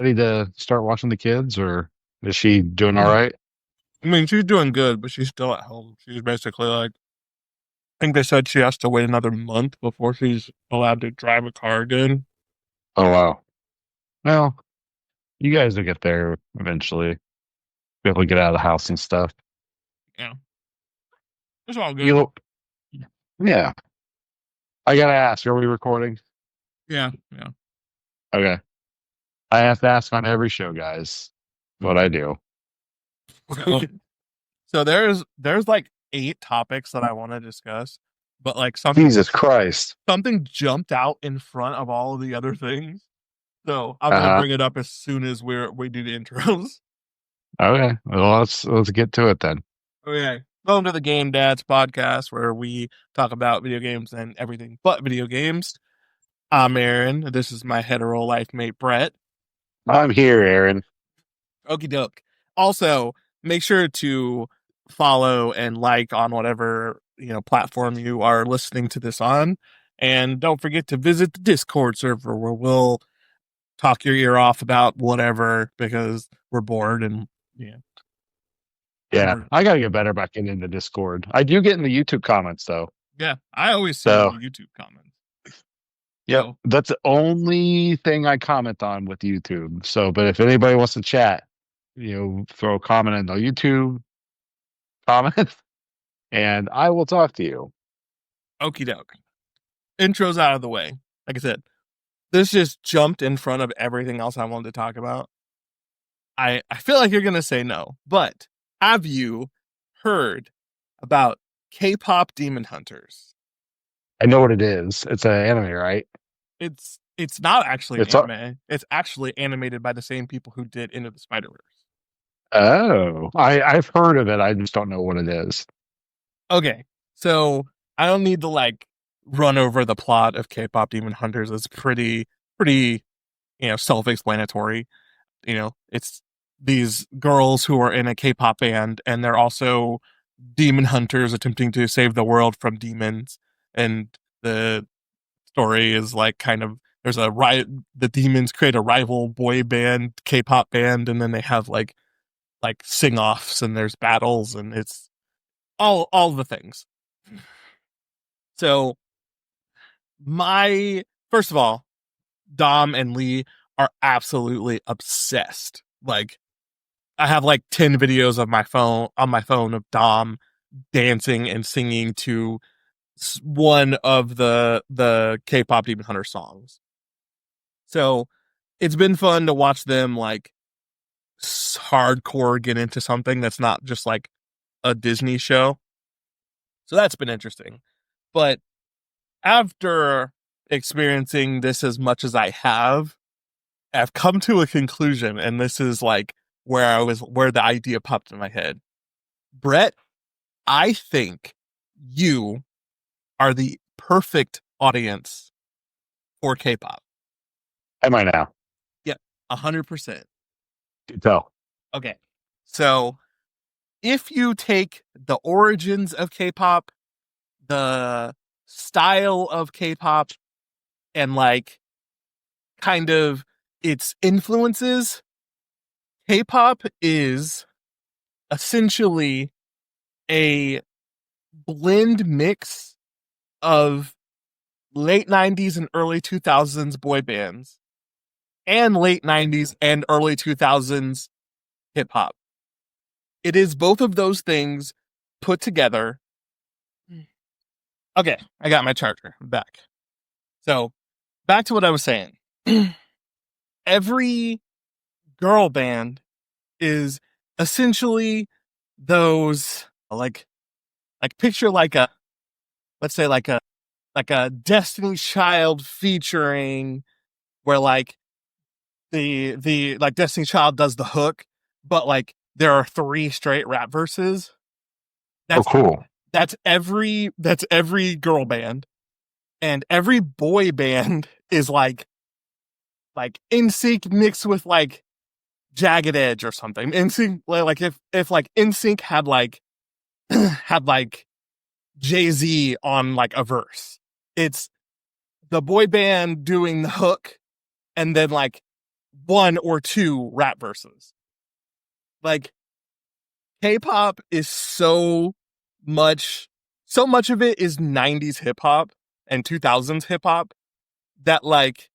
ready to start watching the kids, or is she doing all I right? mean, she's doing good, but she's still at home. She's basically like, I think they said she has to wait another month before she's allowed to drive a car again. Oh wow. Well, you guys will get there eventually. Be able to get out of the house and stuff. Yeah, it's all good. You, yeah. I gotta ask, are we recording? Yeah, yeah. Okay. I have to ask on every show, guys. What I do. So, so there's like 8 topics that I want to discuss, but like Jesus Christ. something jumped out in front of all of the other things. So I'm gonna Uh-huh. bring it up as soon as we do the intros. Okay. Well, let's get to it then. Okay. Welcome to the Game Dads podcast where we talk about video games and everything but video games. I'm Aaron. This is my hetero life mate Brett. I'm here, Aaron. Okie doke. Also, make sure to follow and like on whatever platform you are listening to this on. And don't forget to visit the Discord server where we'll talk your ear off about whatever because we're bored and yeah. Yeah, we're- I gotta get better back in the Discord. I do get in the YouTube comments though. Yeah, I always see you in So, the YouTube comments. yep, So that's the only thing I comment on with YouTube. So, but if anybody wants to chat, throw a comment in the YouTube comments, and I will talk to you. okie doke. Intro's out of the way. Like I said, this just jumped in front of everything else I wanted to talk about. I feel like you're gonna say no, but have you heard about K-pop Demon Hunters? I know what it is. It's an anime, right? It's not actually an It's a, anime. It's actually animated by the same people who did Into the Spider-Verse. oh, I've heard of it. I just don't know what it is. Okay, so I don't need to like run over the plot of K-pop Demon Hunters. It's pretty self-explanatory. It's these girls who are in a K-pop band, and they're also demon hunters attempting to save the world from demons. And the story is like kind of there's the demons create a rival boy band, K-pop band, and then they have like sing-offs and there's battles and it's all the things. So my first of all, Dom and Lee are absolutely obsessed. Like I have like 10 videos of my phone on my phone of Dom dancing and singing to one of the K-pop Demon Hunter songs. So it's been fun to watch them like hardcore get into something that's not just like a Disney show. So that's been interesting. But after experiencing this as much as I have, I've come to a conclusion, and this is like where the idea popped in my head. Brett, I think you are the perfect audience for K-pop. Am I now? Yeah, 100%. Do tell. Okay. So if you take the origins of K-pop, the style of K-pop, and like kind of its influences, K-pop is essentially a blend mix of late 90s and early 2000s boy bands and late 90s and early 2000s hip hop. It is both of those things put together. Okay, I got my charger back. So, back to what I was saying. Every girl band is essentially those like picture like a let's say like a Destiny Child featuring where like the like Destiny Child does the hook, but like there are 3 straight rap verses. Oh, That's cool. that's every girl band, and every boy band is like NSYNC mixed with like Jagged Edge or something. NSYNC like if like NSYNC had like had like Jay-Z on like a verse. It's the boy band doing the hook and then like one or two rap verses. Like K-pop is much so much of it is 90s hip hop and 2000s hip hop that like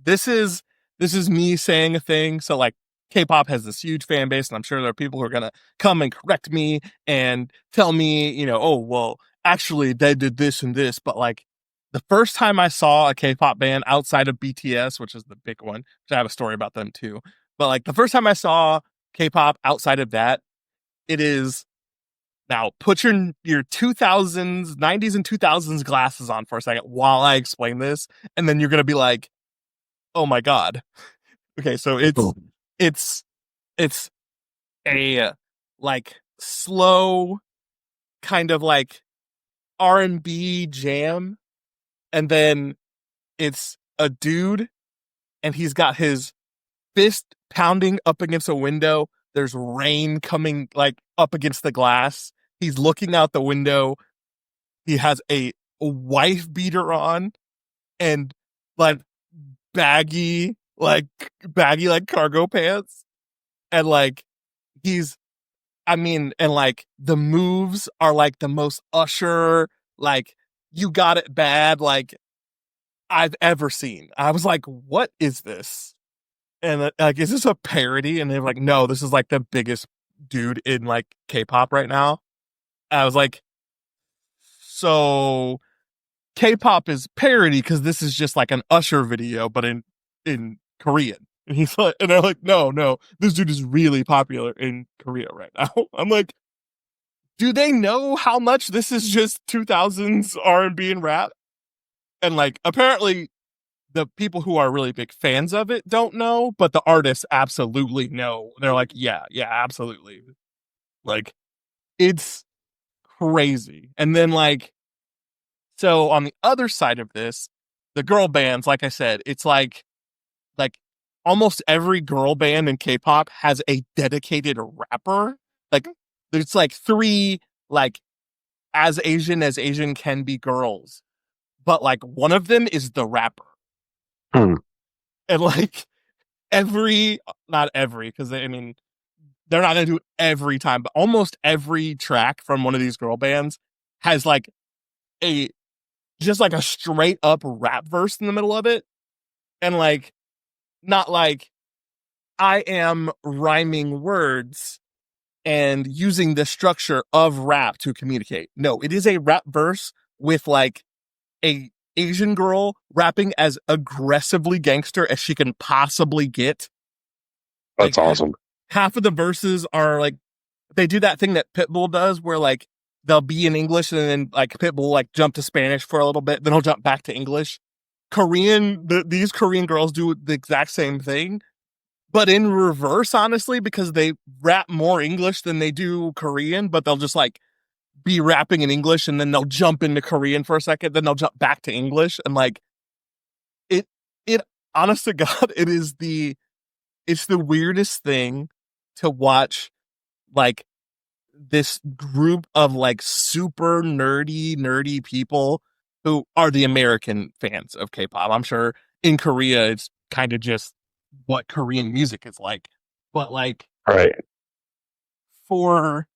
this is this is me saying a thing. So like K-pop has this huge fan base, and I'm sure there are people who are gonna come and correct me and tell me, oh well, actually they did this and this. But like the first time I saw a K-pop band outside of BTS, which is the big one, which I have a story about them too. But like the first time I saw K-pop outside of that, it is now put your 2000s, 90s and 2000s glasses on for a second while I explain this, and then you're gonna be like, oh my god. Okay, so Cool. it's it's a like slow kind of like R&B jam, and then it's a dude and he's got his fist pounding up against a window. There's rain coming like up against the glass. He's looking out the window. He has a wife beater on and like baggy like cargo pants, and like he's I mean, and like the moves are like the most Usher, like you got it bad, like I've ever seen. I was like, what is this? And like, is this a parody? And they're like, no, this is like the biggest dude in like K-pop right now. I was like, so K-pop is parody because this is just like an Usher video, but in Korean. And he's like, and they're like, no, this dude is really popular in Korea right now. I'm like, do they know how much this is just 2000s R&B and rap? And like, apparently, the people who are really big fans of it don't know, but the artists absolutely know. They're like, yeah, absolutely. Like, it's crazy. And then like, so on the other side of this, the girl bands, like I said, it's like almost every girl band in K-pop has a dedicated rapper. Like there's like three like as Asian can be girls, but like one of them is the rapper. Hmm. And like every not every because I mean they're not gonna do it every time, but almost every track from one of these girl bands has like a just like a straight up rap verse in the middle of it, and like not like I am rhyming words and using the structure of rap to communicate. No, it is a rap verse with like a Asian girl rapping as aggressively gangster as she can possibly get. That's Like awesome. half of the verses are like they do that thing that Pitbull does where like they'll be in English and then like Pitbull like jump to Spanish for a little bit, then he'll jump back to English. These Korean girls do the exact same thing, but in reverse, honestly, because they rap more English than they do Korean, but they'll just like be rapping in English and then they'll jump into Korean for a second, then they'll jump back to English. And like it, it, honest to God, it's the weirdest thing to watch like this group of like super nerdy people who are the American fans of K-pop. I'm sure in Korea it's kind of just what Korean music is like. But like All right. for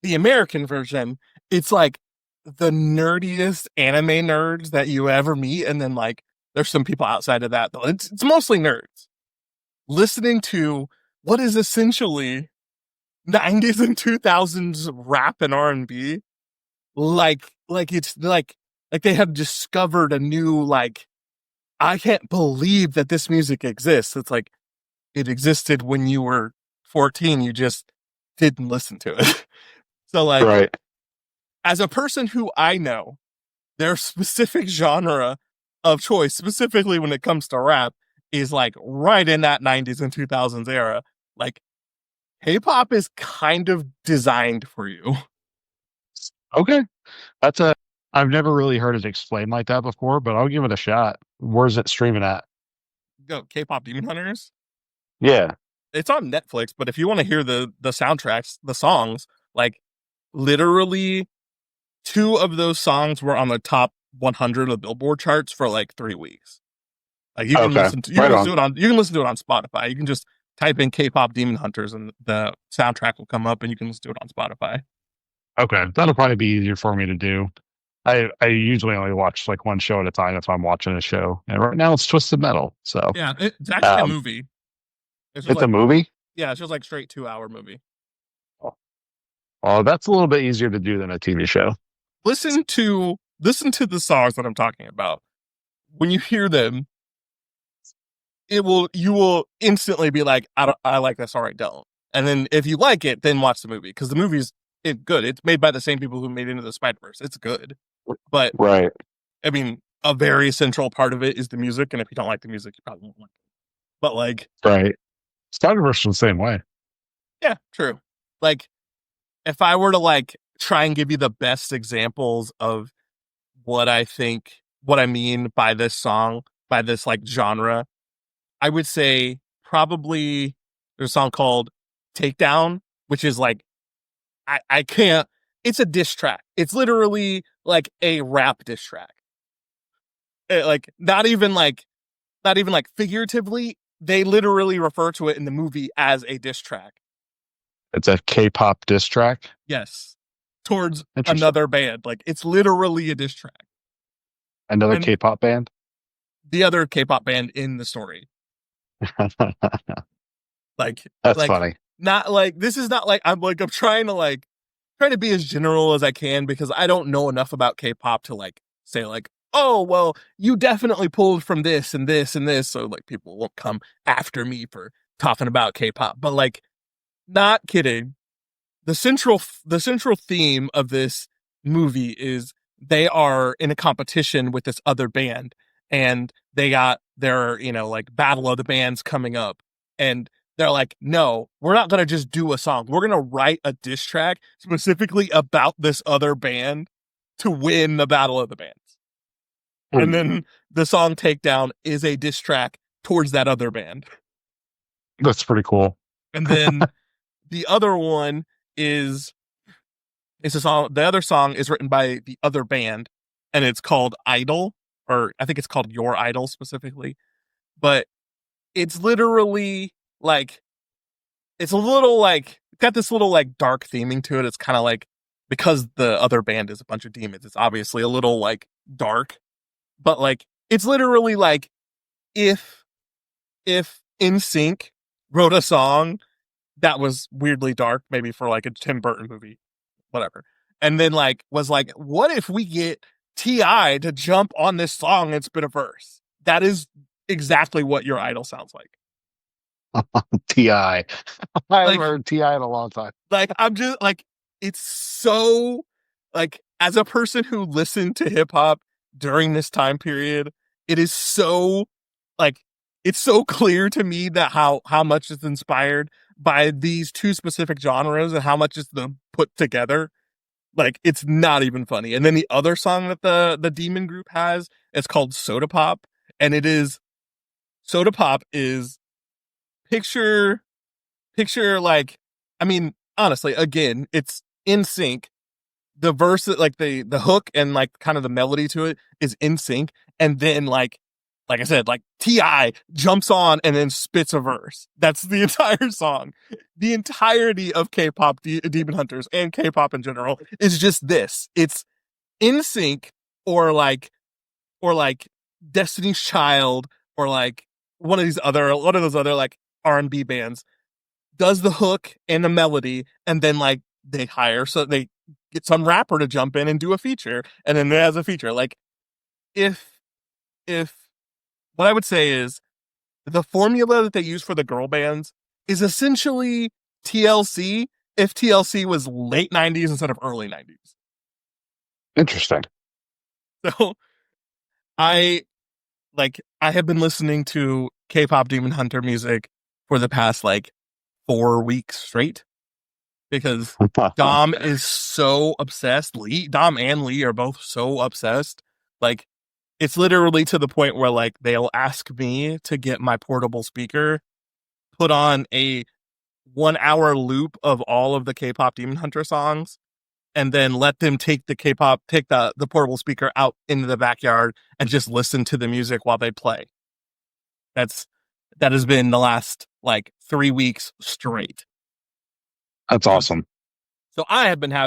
the American version, it's like the nerdiest anime nerds that you ever meet. And then like there's some people outside of that, though. It's mostly nerds listening to what is essentially 90s and 2000s rap and R&B, like it's like they have discovered a new like I can't believe that this music exists. It's like it existed when you were 14, you just didn't listen to it. So like Right. as a person who I know their specific genre of choice, specifically when it comes to rap, is like right in that 90s and 2000s era. Like K-pop is kind of designed for you. Okay. That's a. I've never really heard it explained like that before, but I'll give it a shot. Where's it streaming at? Go K-pop Demon Hunters. Yeah. It's on Netflix, but if you want to hear the soundtracks, the songs, like literally two of those songs were on the top 100 of the Billboard charts for like 3 weeks. Like you can Okay, listen to right on. you can listen to it on Spotify. You can just type in K-pop Demon Hunters and the soundtrack will come up and you can listen to it on Spotify. Okay, that'll probably be easier for me to do. I usually only watch like one show at a time if I'm watching a show, and right now it's Twisted Metal. So Yeah, it's actually a um, movie. It's just it's a like movie. yeah, it's just like straight 2 hour movie. Oh, that's a little bit easier to do than a TV show. Listen to the songs that I'm talking about. When you hear them, you will instantly be like, I like this, or I don't. And then if you like it, then watch the movie because the movie's good. It's made by the same people who made Into the Spider Verse. It's good, but Right, I mean, a very central part of it is the music, and if you don't like the music, you probably won't like it. But like, right. Spider Verse was the same way. yeah, true. Like, if I were to like try and give you the best examples of what I mean by this song, by this like genre, I would say probably there's a song called Takedown, which is like, I can't, it's a diss track. It's literally like a rap diss track. Like, not even like figuratively, they literally refer to it in the movie as a diss track. It's a K-pop diss track. Yes. Towards Interesting. another band. Like, it's literally a diss track. Another And K-pop band. the other K-pop band in the story. Like, That's like funny. not like this is not like I'm trying to be as general as I can because I don't know enough about K-pop to like say like, oh well, you definitely pulled from this and this and this, so like people won't come after me for talking about K-pop. But like, not kidding. The central theme of this movie is they are in a competition with this other band and they got their like battle of the bands coming up and they're like, no, we're not going to just do a song, we're going to write a diss track specifically about this other band to win the battle of the bands. And Hmm. then the song Takedown is a diss track towards that other band. That's pretty cool. And then the other one is it's a song. The other song is written by the other band, and it's called Idol, or I think it's called Your Idol specifically. But it's literally like it's a little like got this little like dark theming to it. It's kind of like because the other band is a bunch of demons. It's obviously a little like dark, but like it's literally like if In Sync wrote a song that was weirdly dark, maybe for like a Tim Burton movie, whatever. And then like was like, what if we get Ti to jump on this song and spit a verse? That is exactly what Your Idol sounds like. Ti. I haven't Like heard Ti in a long time. I'm just like, it's so like as a person who listened to hip hop during this time period, it is so like it's so clear to me that how much is inspired by these two specific genres and how much is them put together. Like it's not even funny. And then the other song that the Demon Group has, it's called Soda Pop, and it is Soda Pop is picture like I mean honestly again it's in sync. The verse like the hook and like kind of the melody to it is in sync, and then like I said, like Ti jumps on and then spits a verse. That's the entire song. The entirety of K-pop Demon Hunters and K-pop in general is just this. It's in sync or like Destiny's Child or like one of those other like R&B bands does the hook and the melody, and then like they get some rapper to jump in and do a feature, and then it has a feature. Like if if what I would say is the formula that they use for the girl bands is essentially TLC if TLC was late 90s instead of early 90s. Interesting. So I I have been listening to K-pop Demon Hunter music for the past like 4 weeks straight because Dom is so obsessed. Dom and Lee are both so obsessed. Like it's literally to the point where like they'll ask me to get my portable speaker, put on a 1 hour loop of all of the K-pop Demon Hunter songs, and then let them take the portable speaker out into the backyard and just listen to the music while they play. That's that has been the last like 3 weeks straight. That's So awesome. so I've been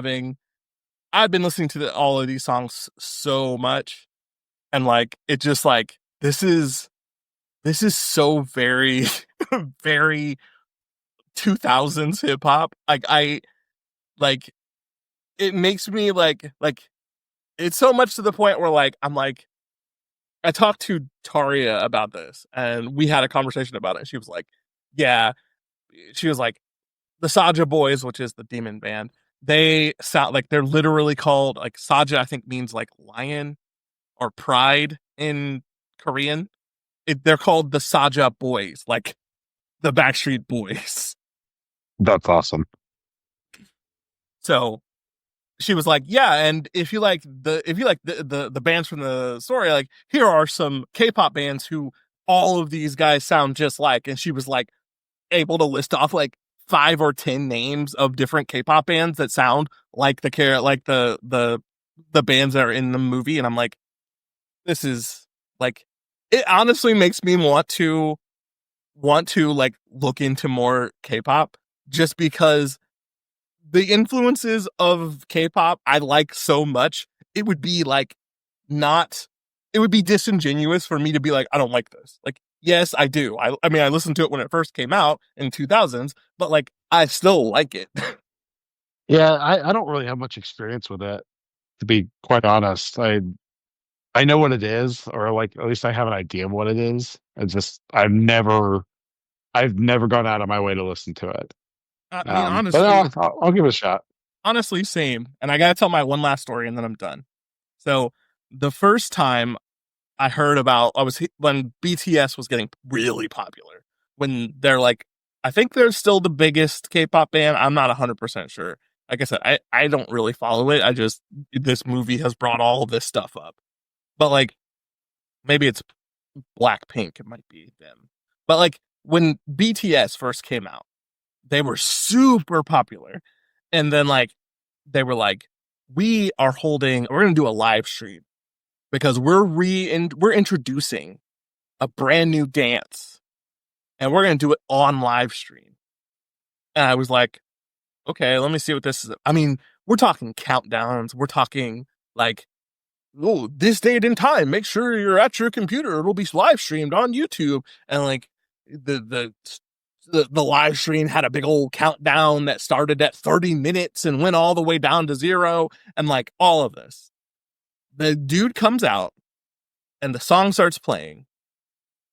listening to all of these songs so much, and like it just like this is so very very 2000s hip hop. Like I like it makes me like it's so much to the point where like I'm like I talked to Taria about this and we had a conversation about it. She was like, yeah, she was like the Saja Boys, which is the demon band. They sound like they're literally called like Saja. I think means like lion or pride in Korean. They're called the Saja Boys, like the Backstreet Boys. That's awesome. So she was like, yeah, and if you like the bands from the story, like here are some K-pop bands who all of these guys sound just like, and she was like able to list off like 5 or 10 names of different K-pop bands that sound like like the bands that are in the movie, and I'm like, this is like, it honestly makes me want to like look into more K-pop just because the influences of K-pop I like so much. It would be like not it would be disingenuous for me to be like I don't like this. Like yes, I do. I mean I listened to it when it first came out in 2000s, but like I still like it. Yeah, I don't really have much experience with it, to be quite honest. I know what it is, or like at least I have an idea of what it is. It's just I've never gone out of my way to listen to it. I mean But honestly, I'll give it a shot. honestly same. And I got to tell my one last story and then I'm done. So, the first time I heard about when BTS was getting really popular. When they're like, I think they're still the biggest K-pop band. I'm not 100% sure. Like I said, I don't really follow it. I just this movie has brought all this stuff up. But like maybe it's Blackpink. It might be them. But like when BTS first came out, they were super popular, and then like they were like, we're gonna do a live stream because we're introducing a brand new dance and we're going to do it on live stream. And I was like, okay, let me see what this is. I mean, we're talking countdowns. We're talking like, oh, this date and time. Make sure you're at your computer. It'll be live streamed on YouTube. And like the live stream had a big old countdown that started at 30 minutes and went all the way down to 0 and like all of this. The dude comes out and the song starts playing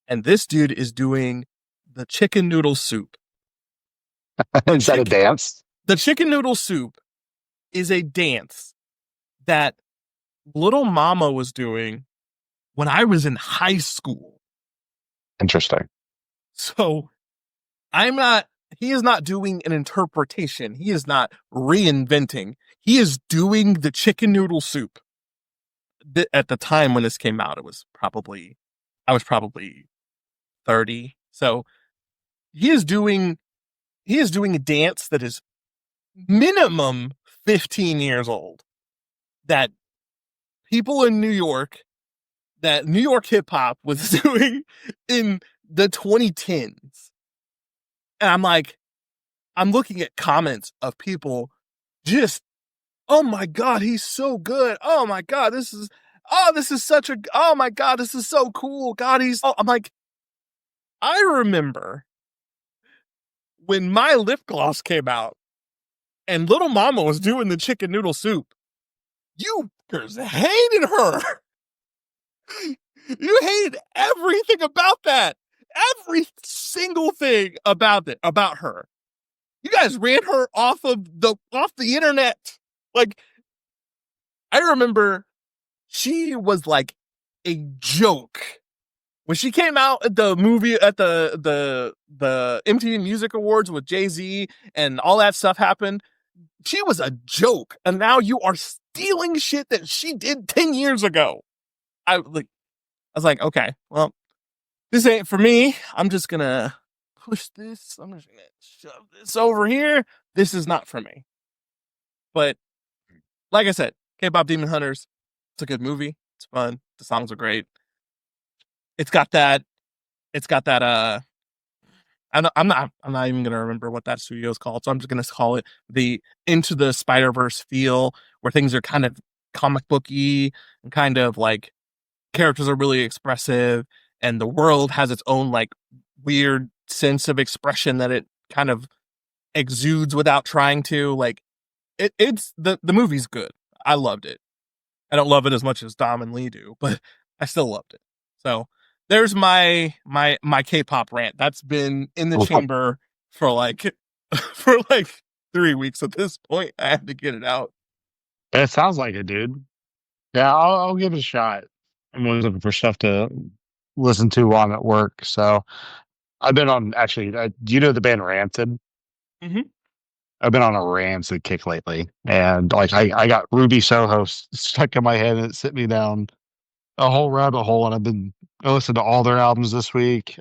and this dude is doing the chicken noodle soup. The Is that a chick dance? the chicken noodle soup is a dance that little mama was doing when I was in high school. Interesting. So I'm not he is not doing an interpretation. He is not reinventing. He is doing the chicken noodle soup. At the time when this came out, I was probably 30. So he is doing he is doing a dance that is minimum 15 years old that people in New York, that New York hip hop was doing in the 2010s. And I'm like, I'm looking at comments of people just, oh my God, he's so good. Oh my God, this is such a, oh my God, this is so cool. God, I'm like, I remember when my lip gloss came out and Little Mama was doing the chicken noodle soup. You hated her. You hated everything about that. Every single thing about her. You guys ran her off the internet. Like I remember she was like a joke. When she came out at the movie at the MTV Music Awards with Jay-Z and all that stuff happened, she was a joke. And now you are stealing shit that she did 10 years ago. I was like, okay, well, this ain't for me. I'm just gonna push this. I'm just gonna shove this over here. This is not for me. But like I said, K-pop Demon Hunters, it's a good movie. It's fun. The songs are great. It's got that. it's got that I'm not even gonna remember what that studio is called, so I'm just gonna call it the Into the Spider Verse feel, where things are kind of comic booky and kind of like characters are really expressive, and the world has its own like weird sense of expression that it kind of exudes without trying to. Like it's the movie's good. I loved it. I don't love it as much as Dom and Lee do, but I still loved it. So there's my K-pop rant. That's been in the chamber for like for like 3 weeks at this point. I had to get it out. It sounds like it, dude. Yeah, I'll give it a shot. I'm always looking for stuff to listen to while I'm at work. So I've been on actually. Do you know the band Rancid? Mm-hmm. I've been on a Rancid kick lately, and like I got Ruby Soho stuck in my head, and it sent me down a whole rabbit hole. And I listened to all their albums this week.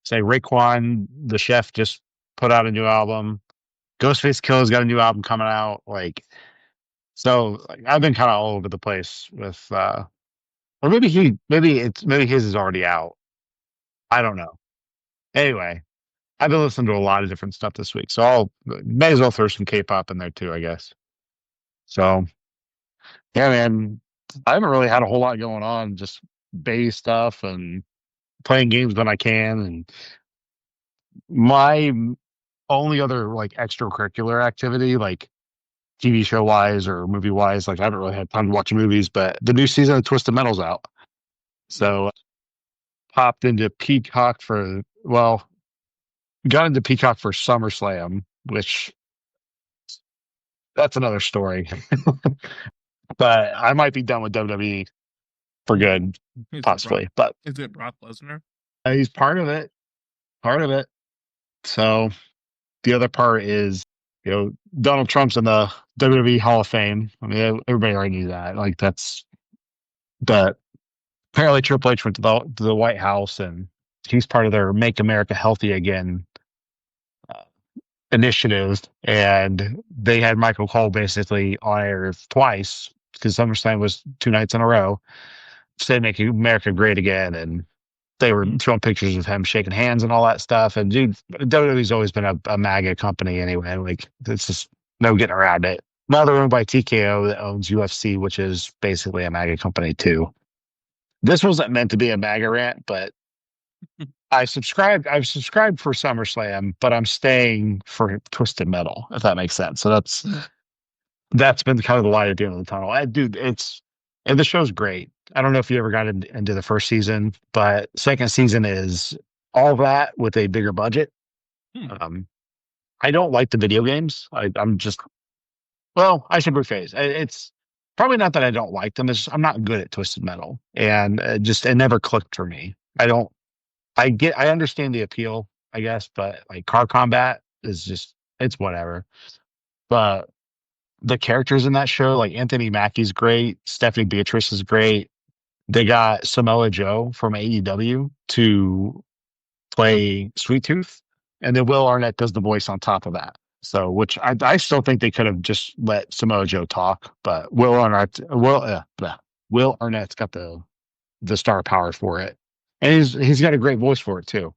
Say Raekwon, the chef, just put out a new album. Ghostface Killah's got a new album coming out. Like so, like, I've been kind of all over the place with, or maybe his is already out. I don't know. Anyway, I've been listening to a lot of different stuff this week, so I'll may as well throw some K-pop in there too, I guess. So yeah, man, I haven't really had a whole lot going on, just bass stuff and playing games when I can. And my only other like extracurricular activity, like TV show wise or movie wise, like I haven't really had time to watch movies, but the new season of Twisted Metal's out. So popped into Peacock for, well, got into Peacock for SummerSlam, which that's another story. But I might be done with WWE for good, Is it Brock? possibly. But Is it Brock Lesnar? he's part of it, part of it. So the other part is, Donald Trump's in the WWE Hall of Fame. I mean, everybody already knew that. Like that's, but apparently Triple H went to the White House, and he's part of their Make America Healthy Again uh, initiative, and they had Michael Cole basically on air twice because SummerSlam was 2 nights in a row, saying "Make America Great Again," and they were showing pictures of him shaking hands and all that stuff. And dude, WWE's always been a MAGA company anyway. Like it's just no getting around it. Now they're owned by TKO that owns UFC, which is basically a MAGA company too. This wasn't meant to be a MAGA rant, but I've subscribed for SummerSlam, but I'm staying for Twisted Metal, if that makes sense. So that's been kind of the light at the end of the tunnel. Dude, and the show's great. I don't know if you ever got into the first season, but second season is all that with a bigger budget. Hmm. I don't like the video games. I'm just, well, I should rephrase. It's probably not that I don't like them. It's I'm not good at Twisted Metal, and it never clicked for me. I don't. I understand the appeal, I guess, but like car combat is just it's whatever. But the characters in that show, like Anthony Mackie's great, Stephanie Beatrice is great. They got Samoa Joe from AEW to play Sweet Tooth, and then Will Arnett does the voice on top of that. So, which I still think they could have just let Samoa Joe talk, but Will Arnett's got the star power for it, and he's got a great voice for it too.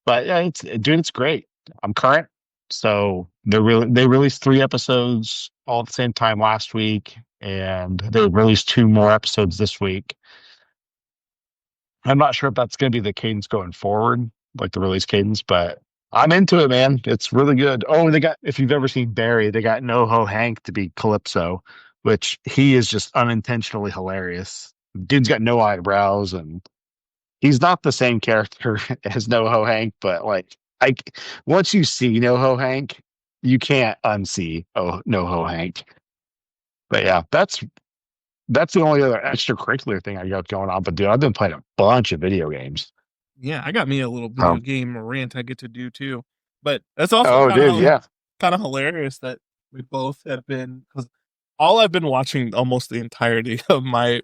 But yeah, it's great. I'm current. So they released 3 episodes all at the same time last week, and they released 2 more episodes this week. I'm not sure if that's going to be the cadence going forward, like the release cadence, but I'm into it, man. It's really good. Oh, they got, if you've ever seen Barry, they got NoHo Hank to be Calypso, which he is just unintentionally hilarious. Dude's got no eyebrows, and he's not the same character as NoHo Hank, but like I once you see NoHo Hank, you can't unsee NoHo Hank. But yeah, that's the only other extracurricular thing I got going on. But dude, I've been playing a bunch of video games. Yeah, I got me a little video Um, game rant I get to do too. But that's also oh, dude, yeah. kind of hilarious that we both have been, because all I've been watching almost the entirety of my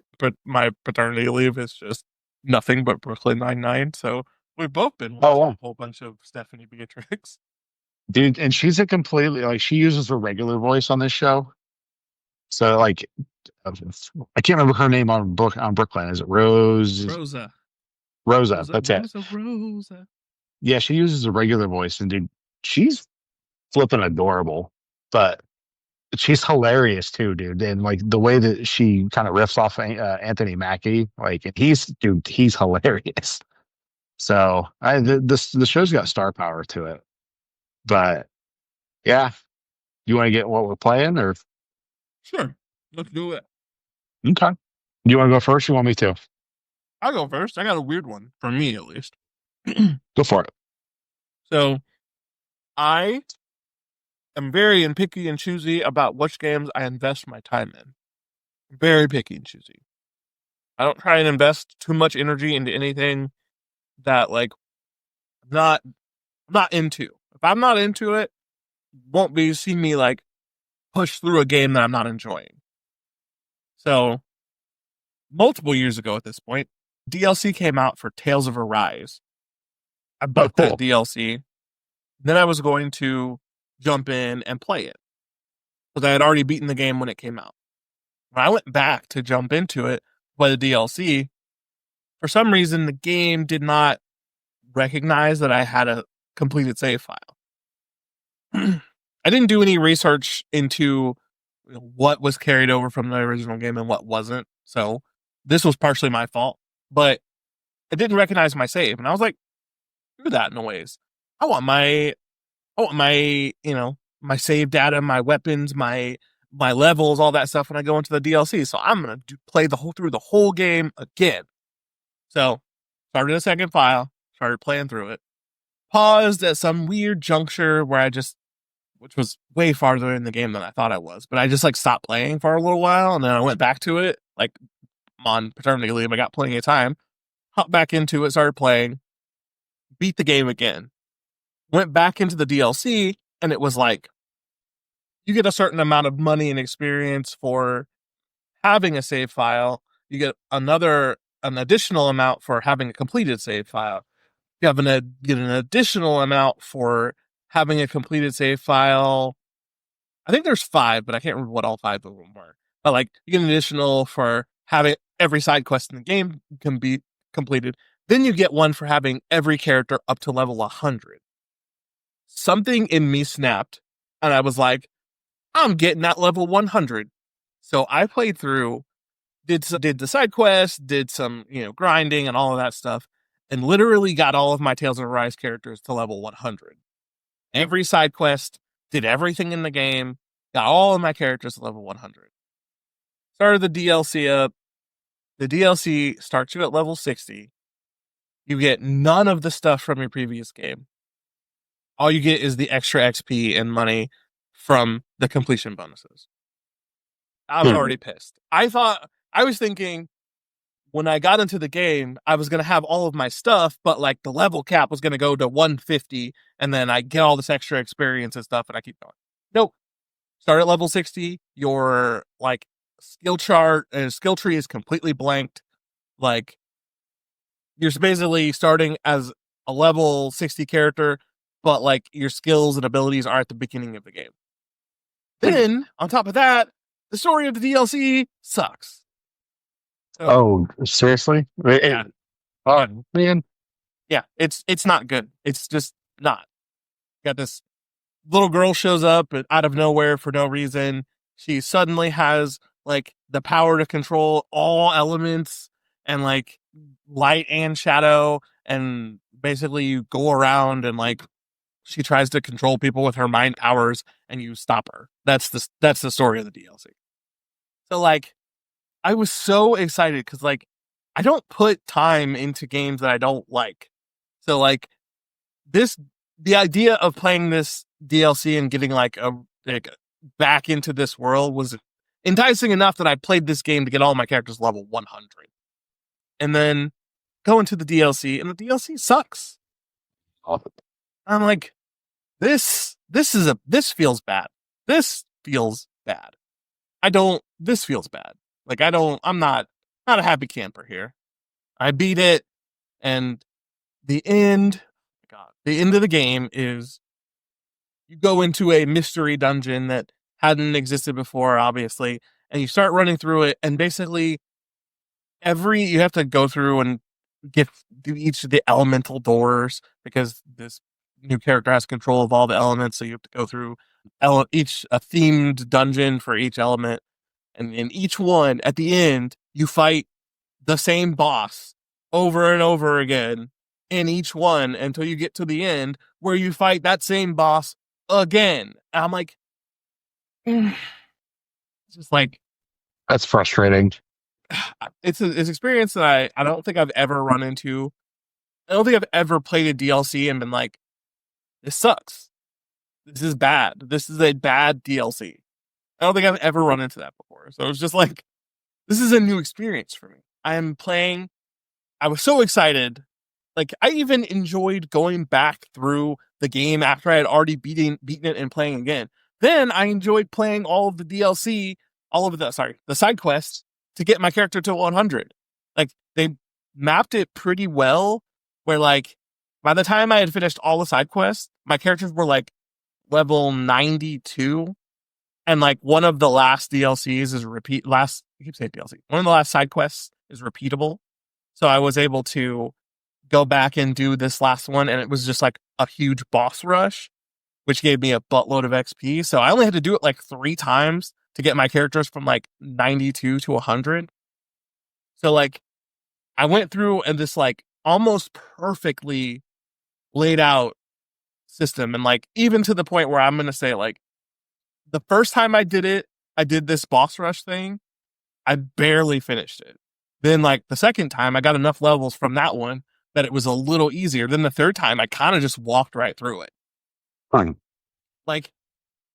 paternity leave is just nothing but Brooklyn Nine-Nine. So we've both been Oh, watching wow. a whole bunch of Stephanie Beatrix. Dude, and she's a completely like she uses a regular voice on this show. So like, I can't remember her name on Brooklyn. Is it Rose? Rosa. Rosa. Rosa, That's it. Rosa, Rosa. Yeah, she uses a regular voice, and dude, she's flipping adorable. But she's hilarious too, dude. And like the way that she kind of riffs off Anthony Mackie, like and he's hilarious. So the show's got star power to it. But yeah, you want to get what we're playing, or Sure, let's do it. okay? Do you want to go first? Or you want me to I'll go first. I got a weird one for me, at least. go for it? So I am very picky and choosy about which games I invest my time in. Very picky and choosy. I don't try and invest too much energy into anything that like not not into. If I'm not into it, won't be see me like push through a game that I'm not enjoying. So multiple years ago at this point, DLC came out for Tales of Arise. I Oh, bought that cool. DLC. Then I was going to jump in and play it because I had already beaten the game when it came out. When I went back to jump into it by the DLC, for some reason the game did not recognize that I had a completed save file. I didn't do any research into what was carried over from the original game and what wasn't. So this was partially my fault, but it didn't recognize my save. And I was like, screw that noise. I want my my save data, my weapons, my levels, all that stuff when I go into the DLC. So I'm gonna play through the whole game again. So started a second file, started playing through it, paused at some weird juncture where which was way farther in the game than I thought I was, but I just like stopped playing for a little while and then I went back to it. Like I'm on paternity leave, I got plenty of time. Hopped back into it, started playing, beat the game again. Went back into the DLC and it was like you get a certain amount of money and experience for having a save file. You get an additional amount for having a completed save file. You get an additional amount for having a completed save file. I think there's five, but I can't remember what all five of them were. But like you get an additional for having every side quest in the game can be completed. Then you get one for having every character up to level 100. Something in me snapped, and I was like, I'm getting that level 100. So I played through, did the side quests, did some grinding and all of that stuff, and literally got all of my Tales of Arise characters to level 100. Every side quest, did everything in the game, got all of my characters to level 100. Started the DLC up. The DLC starts you at level 60. You get none of the stuff from your previous game. All you get is the extra XP and money from the completion bonuses. I was Hmm. already pissed. I was thinking when I got into the game, I was going to have all of my stuff, but like the level cap was going to go to 150 and then I get all this extra experience and stuff and I keep going. Nope. Start at level 60. Your like skill chart and skill tree is completely blanked. Like you're basically starting as a level 60 character, but like your skills and abilities are at the beginning of the game. Then, on top of that, the story of the DLC sucks. So, Oh, seriously? yeah. Oh man. Yeah, it's not good. It's just not. Got this little girl shows up out of nowhere for no reason. She suddenly has like the power to control all elements and like light and shadow and basically you go around and like she tries to control people with her mind powers and you stop her. That's the story of the DLC. So like I was so excited because like I don't put time into games that I don't like. So like this the idea of playing this DLC and getting like back into this world was enticing enough that I played this game to get all my characters level 100. And then go into the DLC and the DLC sucks. Awesome. I'm like this feels bad. This feels bad. This feels bad. Like I'm not a happy camper here. I beat it and the end God, the end of the game is you go into a mystery dungeon that hadn't existed before, obviously, and you start running through it, and basically you have to go through and get through each of the elemental doors because this new character has control of all the elements. So you have to go through each a themed dungeon for each element, and in each one, at the end, you fight the same boss over and over again in each one until you get to the end where you fight that same boss again. And I'm like, just like That's frustrating. it's an experience that I don't think I've ever run into. I don't think I've ever played a DLC and been like, this sucks. This is bad. This is a bad DLC. I don't think I've ever run into that before. So it's just like, this is a new experience for me. I am playing. I was so excited. Like, I even enjoyed going back through the game after I had already beaten it and playing again. Then I enjoyed playing all of the DLC, the side quests to get my character to 100. Like, they mapped it pretty well where, like, by the time I had finished all the side quests, my characters were like level 92. And like one of the last DLCs is I keep saying DLC. One of the last side quests is repeatable. So I was able to go back and do this last one, and it was just like a huge boss rush, which gave me a buttload of XP. So I only had to do it like 3 times to get my characters from like 92 to 100. So like I went through and this like almost perfectly laid out system, and like even to the point where I'm gonna say like the first time I did it, I did this boss rush thing. I barely finished it. Then like the second time, I got enough levels from that one that it was a little easier. Then the third time, I kind of just walked right through it. Fine. Like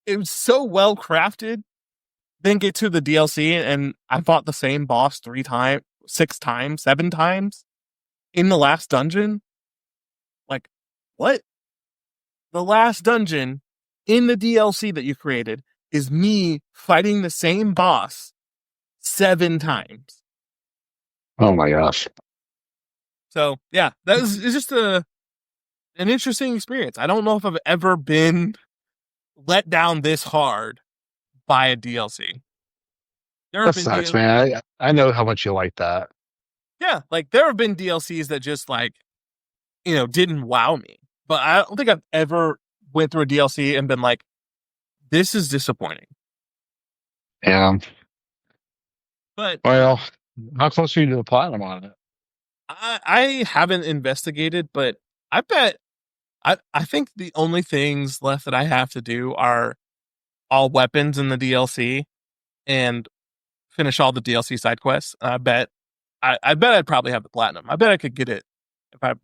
it was so well crafted. Then get to the DLC, and I fought the same boss 3 times, 6 times, 7 times in the last dungeon. Like, what? The last dungeon in the DLC that you created is me fighting the same boss 7 times. Oh my gosh. So yeah, it's just an interesting experience. I don't know if I've ever been let down this hard by a DLC. There have That been sucks, man. I know how much you like that. yeah, like there have been DLCs that just like didn't wow me, but I don't think I've ever went through a DLC and been like, this is disappointing. Yeah. But Well, how close are you to the platinum on it? I haven't investigated, but I bet I think the only things left that I have to do are all weapons in the DLC and finish all the DLC side quests. I bet I'd probably have the platinum. I bet I could get it if I,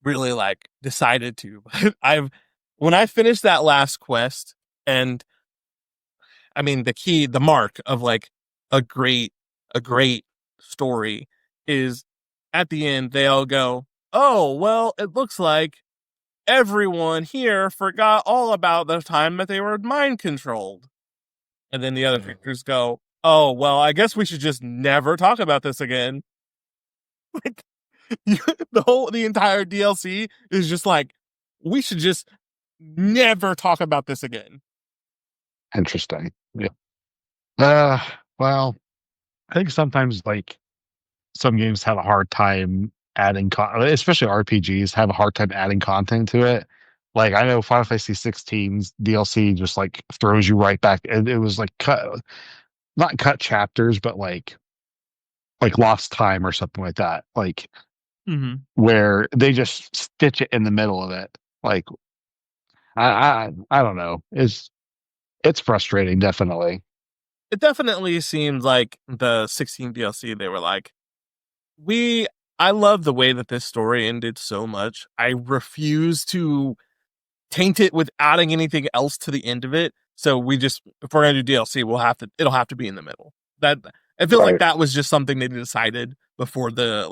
really like decided to. But I've when I finished that last quest, and I mean the mark of like a great a great story is at the end they all go, "Oh, well, it looks like everyone here forgot all about the time that they were mind controlled." And then the other characters go, "Oh, well, I guess we should just never talk about this again." Like the entire DLC is just like, we should just never talk about this again. Interesting. Yeah. Uh, well, I think sometimes like some games have a hard time adding especially RPGs have a hard time adding content to it. Like I know Final Fantasy 16's DLC just like throws you right back, and it was like not cut chapters, but like lost time or something like that. Like Mm-hmm. where they just stitch it in the middle of it. Like I don't know. It's frustrating, definitely. It definitely seems like the 16 DLC, they were like, we, I love the way that this story ended so much. I refuse to taint it with adding anything else to the end of it. So if we're gonna do DLC, it'll have to be in the middle. That it feels like Right. that was just something they decided before the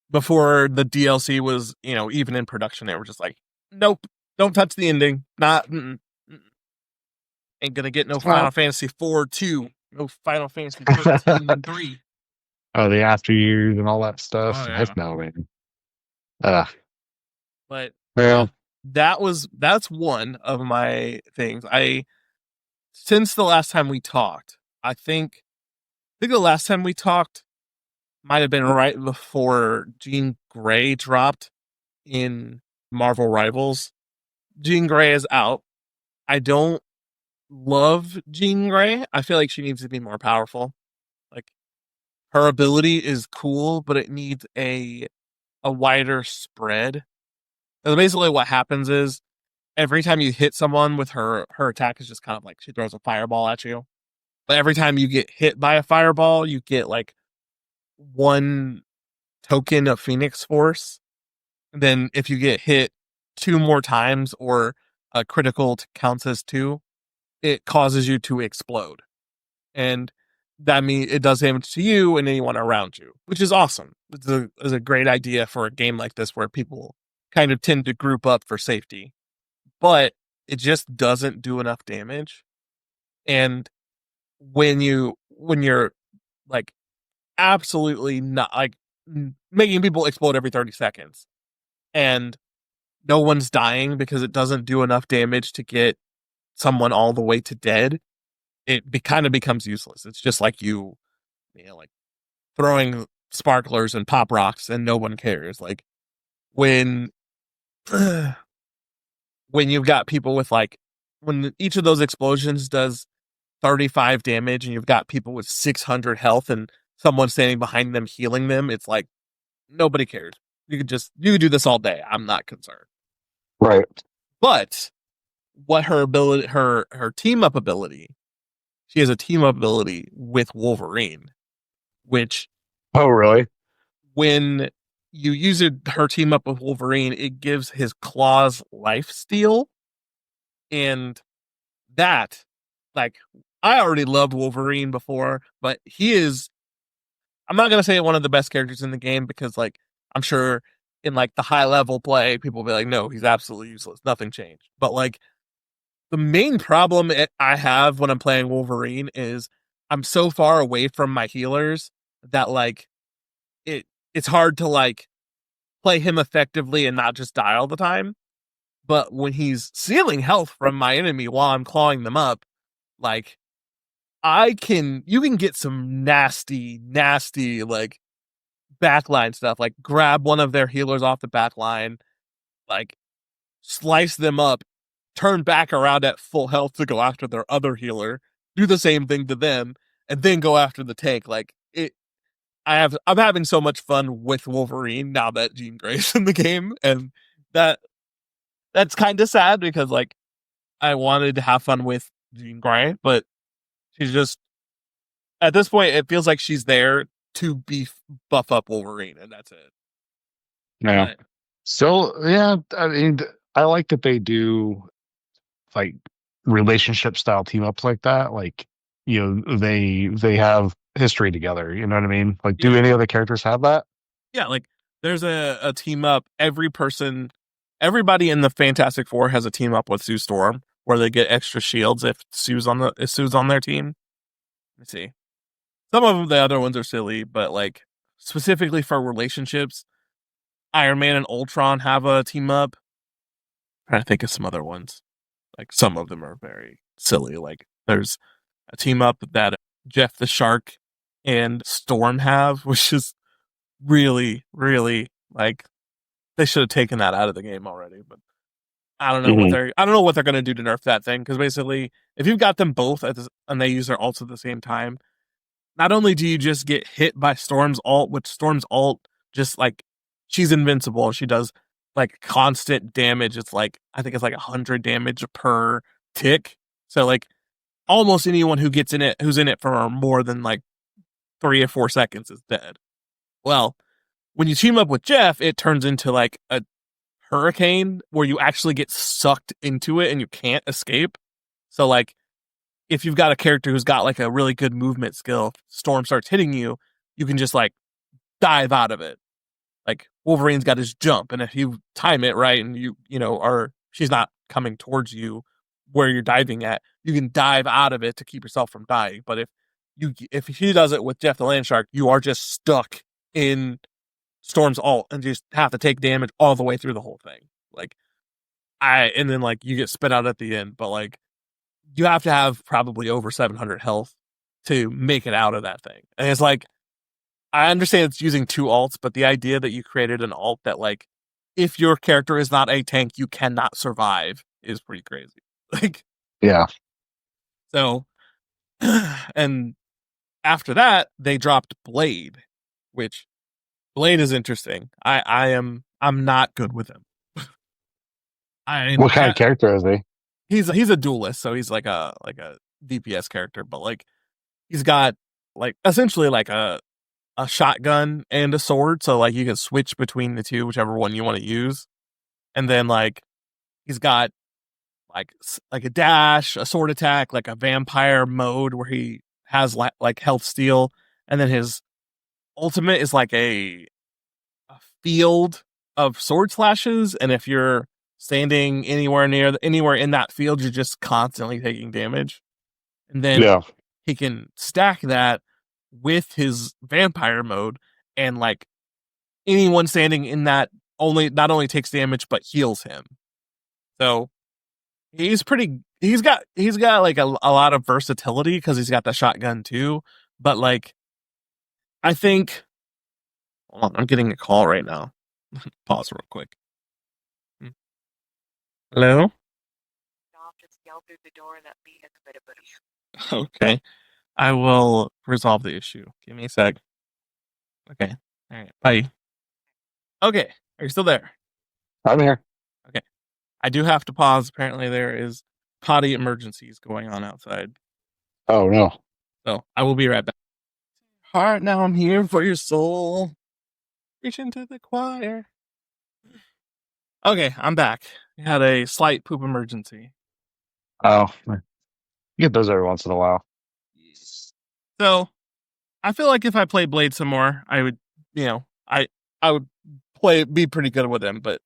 DLC was even in production. They were just like, nope, don't touch the ending. Not ain't gonna get no Well, Final Fantasy 4-2, no Final Fantasy 13-3. oh, the after years and all that Oh stuff. yeah, Heck no, man. Uh, but yeah, well, that's one of my things. I Since the last time we talked, I think the last time we talked, might have been right before Jean Grey dropped in Marvel Rivals. Jean Grey is out. I don't love Jean Grey. I feel like she needs to be more powerful. Like her ability is cool, but it needs a wider spread. So basically what happens is every time you hit someone with her attack is just kind of like she throws a fireball at you. But every time you get hit by a fireball, you get like one token of Phoenix Force. And then if you get hit two more times or a critical counts as two, it causes you to explode. And that means it does damage to you and anyone around you, which is awesome. It's a great idea for a game like this where people kind of tend to group up for safety, but it just doesn't do enough damage. And when you're like absolutely not like making people explode every 30 seconds and no one's dying because it doesn't do enough damage to get someone all the way to dead, kind of becomes useless. It's just like you know, like throwing sparklers and pop rocks and no one cares. Like when when you've got people with like when each of those explosions does 35 damage and you've got people with 600 health and someone standing behind them healing them, it's like nobody cares. You could do this all day. I'm not concerned. Right. But what her ability her team up ability, she has a team up ability with Wolverine, which Oh, really? when you use her team up with Wolverine, it gives his claws life steal. And that, like, I already loved Wolverine before, but he is, I'm not going to say one of the best characters in the game because, like, I'm sure in, like, the high level play, people will be like, no, he's absolutely useless. Nothing changed. But, like, the main problem I have when I'm playing Wolverine is I'm so far away from my healers that, like, it it's hard to, like, play him effectively and not just die all the time. But when he's stealing health from my enemy while I'm clawing them up, like you can get some nasty like backline stuff. Like grab one of their healers off the backline, like slice them up, turn back around at full health to go after their other healer, do the same thing to them, and then go after the tank. Like it I'm having so much fun with Wolverine now that Jean Grey's in the game, and that that's kind of sad because like I wanted to have fun with Jean Grey, but she's just at this point it feels like she's there to buff up Wolverine, and that's it. Yeah. But So yeah, I mean, I like that they do like relationship style team ups like that. Like, they have history together. You know what I mean? Like, do yeah, any other characters have that? yeah, like there's a team up. Everybody in the Fantastic Four has a team up with Sue Storm where they get extra shields if Sue's on their team. Let's see. Some of them, the other ones are silly, but like specifically for relationships, Iron Man and Ultron have a team up. I'm trying to think of some other ones. Like some of them are very silly. Like there's a team up that Jeff the Shark and Storm have, which is really like they should have taken that out of the game already. But Hmm. I don't know what they're gonna do to nerf that thing because basically if you've got them both and they use their ults at the same time, not only do you just get hit by Storm's ult, which Storm's ult just like she's invincible. She does like constant damage. It's like I think it's like 100 damage per tick. So like almost anyone who's in it for more than like 3 or 4 seconds is dead. Well, when you team up with Jeff, it turns into like a hurricane where you actually get sucked into it and you can't escape. So like if you've got a character who's got like a really good movement skill, Storm starts hitting you, you can just like dive out of it. Like Wolverine's got his jump, and if you time it right and you know are she's not coming towards you where you're diving at, you can dive out of it to keep yourself from dying. But if he does it with Jeff the Land Shark, you are just stuck in Storm's ult and just have to take damage all the way through the whole thing. Like and then like you get spit out at the end, but like you have to have probably over 700 health to make it out of that thing. And it's like I understand it's using two alts, but the idea that you created an alt that like if your character is not a tank, you cannot survive is pretty crazy. Like Yeah. so and after that, they dropped Blade, which Blade is interesting. I'm not good with him. What kind I of character is he? he's a duelist, so he's like a DPS character, but like he's got like essentially like a shotgun and a sword, so like you can switch between the two, whichever one you want to use. And then like he's got like a dash, a sword attack, like a vampire mode where he has like health steal, and then his ultimate is like a field of sword slashes, and if you're standing anywhere in that field, you're just constantly taking damage. And then Yeah. he can stack that with his vampire mode, and like anyone standing in that only not only takes damage but heals him. So he's pretty. He's got like a lot of versatility because he's got the shotgun too. But like I think, hold on, I'm getting a call right now. Pause real quick. Hmm. Hello. Just yell through the door that beat a bit of Okay, I will resolve the issue. Give me a sec. Okay. All right. Bye. Okay. Are you still there? I'm here. Okay. I do have to pause. Apparently, there is potty emergencies going on outside. Oh no. So I will be right back. Heart, now I'm here for your soul. Reach into the choir. Okay, I'm back. I had a slight poop emergency. Oh, you get those every once in a while. So I feel like if I played Blade some more, I would, you know, I would be pretty good with him. But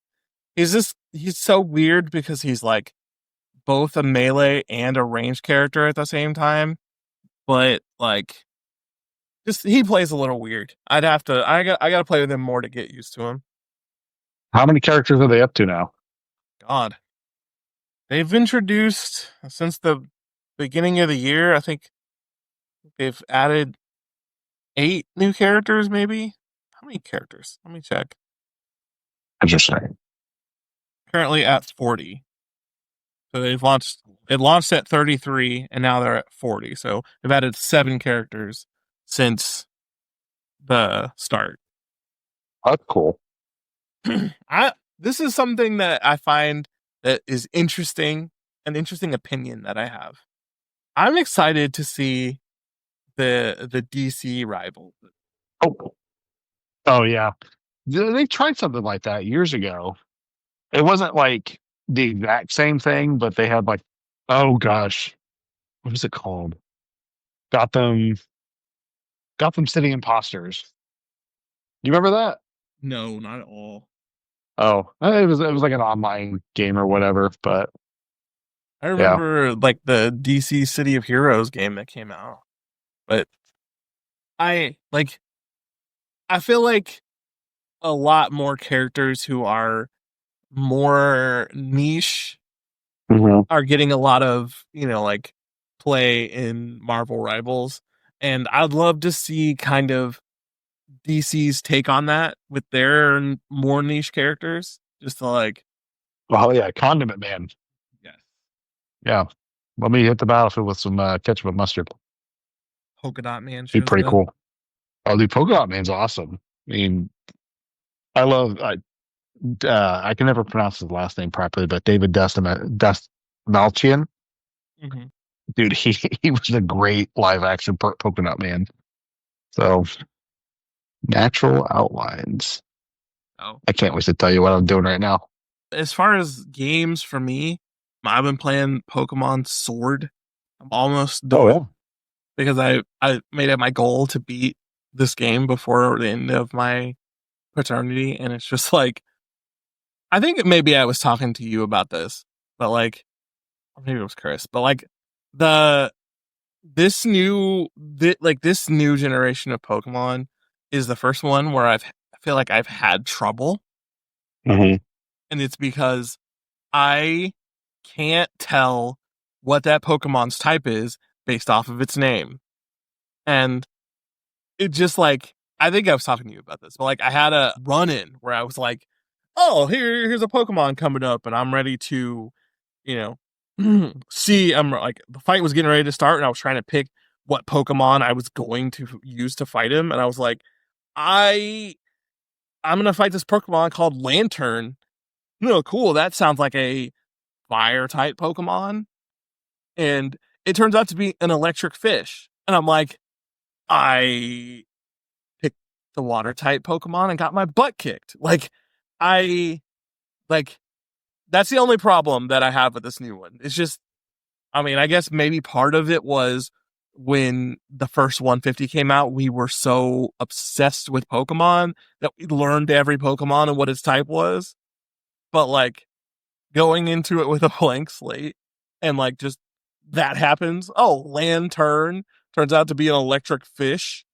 he's so weird because he's like both a melee and a ranged character at the same time. But like, just he plays a little weird. I got to play with him more to get used to him. How many characters are they up to now? God, they've introduced since the beginning of the year. I think they've added 8 new characters, maybe. How many characters? Let me check. Interesting. Currently at 40. So they've launched. It launched at 33, and now they're at 40. So they've added 7 characters since the start. That's cool. I This is something that I find that is interesting, an interesting opinion that I have. I'm excited to see the DC rival. Oh, oh yeah. They tried something like that years ago. It wasn't like the exact same thing, but they had like, oh gosh, what is it called? Gotham, Gotham City Imposters. You remember that? No, not at all. Oh, it was like an online game or whatever. But I yeah, remember like the DC City of Heroes game that came out, but I like I feel like a lot more characters who are more niche hmm, are getting a lot of, like play in Marvel Rivals. And I'd love to see kind of DC's take on that with their more niche characters. Just to like, oh yeah, Condiment Man. yes, Yeah, let me hit the battlefield with some ketchup and mustard. Polka Dot Man Be shows pretty up. cool. Oh, the Polka Dot Man's awesome. I mean, I love. I can never pronounce his last name properly, but David Dust Malchian, Hmm. dude, he was a great live action Polka Dot Man. So natural outlines. Oh, I can't wait to tell you what I'm doing right now. as far as games for me, I've been playing Pokemon Sword. I'm almost Oh done yeah. because I made it my goal to beat this game before the end of my paternity, and it's just like I think maybe I was talking to you about this, but like, or maybe it was Chris, but like the this new generation of Pokemon is the first one where I feel like I've had trouble, Hmm. and it's because I can't tell what that Pokemon's type is based off of its name. And it just like I think I was talking to you about this, but like I had a run in where I was like, oh, here's a Pokemon coming up, and I'm ready to, you see. I'm like the fight was getting ready to start, and I was trying to pick what Pokemon I was going to use to fight him, and I was like, I I'm gonna fight this Pokemon called Lantern. No, cool. That sounds like a fire type Pokemon, and it turns out to be an electric fish, and I'm like, I picked the water type Pokemon and got my butt kicked. I like that's the only problem that I have with this new one. It's just, I mean, I guess maybe part of it was when the first 150 came out, we were so obsessed with Pokemon that we learned every Pokemon and what its type was. But like going into it with a blank slate and like just that happens. Oh, Lantern turns out to be an electric fish.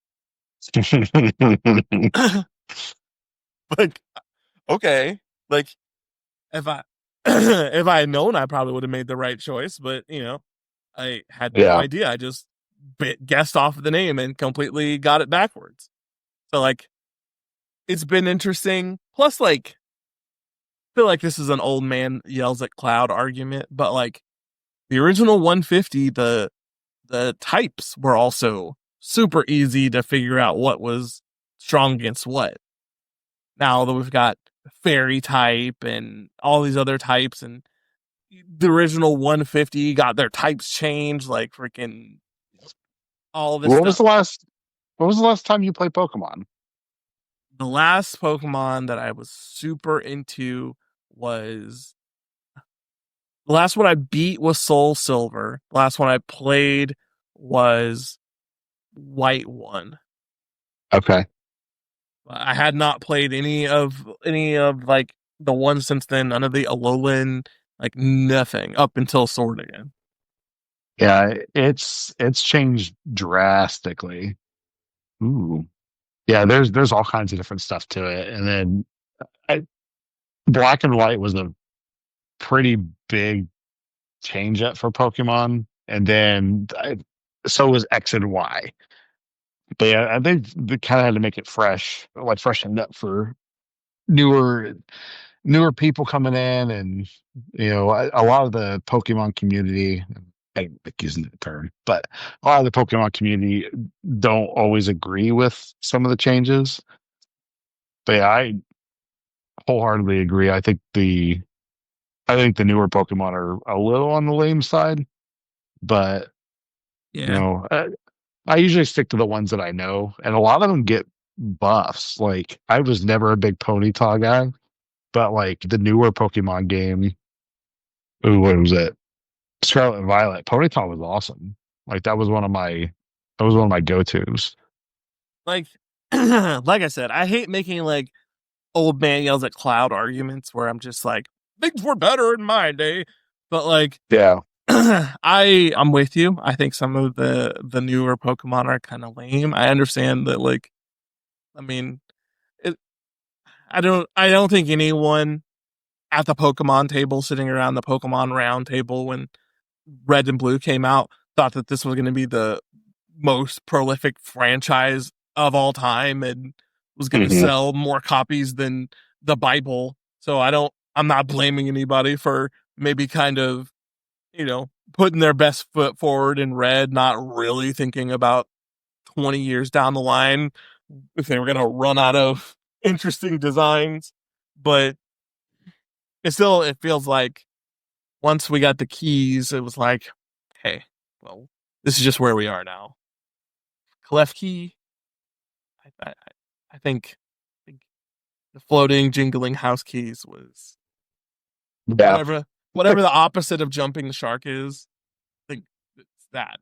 Like, okay. Like if I if I had known, I probably would have made the right choice. But I had no Yeah. idea. I just guessed off of the name and completely got it backwards. So like, it's been interesting. Plus, like, I feel like this is an old man yells at cloud argument, but like the original 150, the types were also super easy to figure out what was strong against what. Now that we've got fairy type and all these other types, and the original 150 got their types changed, like freaking all this What was stuff. the last? What was the last time you played Pokemon? The last Pokemon that I was super into was the last one I beat was Soul Silver. The last one I played was White One. Okay. I had not played any of like the ones since then. None of the Alolan, like nothing up until Sword again. Yeah, it's changed drastically. Ooh. Yeah, there's all kinds of different stuff to it, and then I, Black and White was a pretty big change up for Pokemon, and then so was X and Y. But yeah, I think they kind of had to make it fresh, like freshened up for newer newer people coming in, and a lot of the Pokemon community. I don't like using the term, but a lot of the Pokemon community don't always agree with some of the changes. But yeah, I wholeheartedly agree. I think the newer Pokemon are a little on the lame side, but you Yeah. know, I usually stick to the ones that I know, and a lot of them get buffs. Like I was never a big Ponyta guy, but like the newer Pokemon game, ooh, what was it? Scarlet and Violet. Ponyta was awesome. Like that was one of my go-tos. Like like I said, I hate making like old man yells at cloud arguments where I'm just like, things were better in my day. But like Yeah. I'm with you. I think some of the newer Pokemon are kind of lame. I understand that like I mean it, I don't think anyone at the Pokemon table sitting around the Pokemon round table when Red and Blue came out thought that this was going to be the most prolific franchise of all time and was going to Hmm. sell more copies than the Bible. So I'm not blaming anybody for maybe kind of, putting their best foot forward in Red, not really thinking about 20 years down the line if they were going to run out of interesting designs. But it feels like once we got the keys, it was like, hey, well, this is just where we are now. Klefki, I, I, I think the floating, jingling house keys was Yeah. whatever the opposite of jumping the shark is. I think it's that.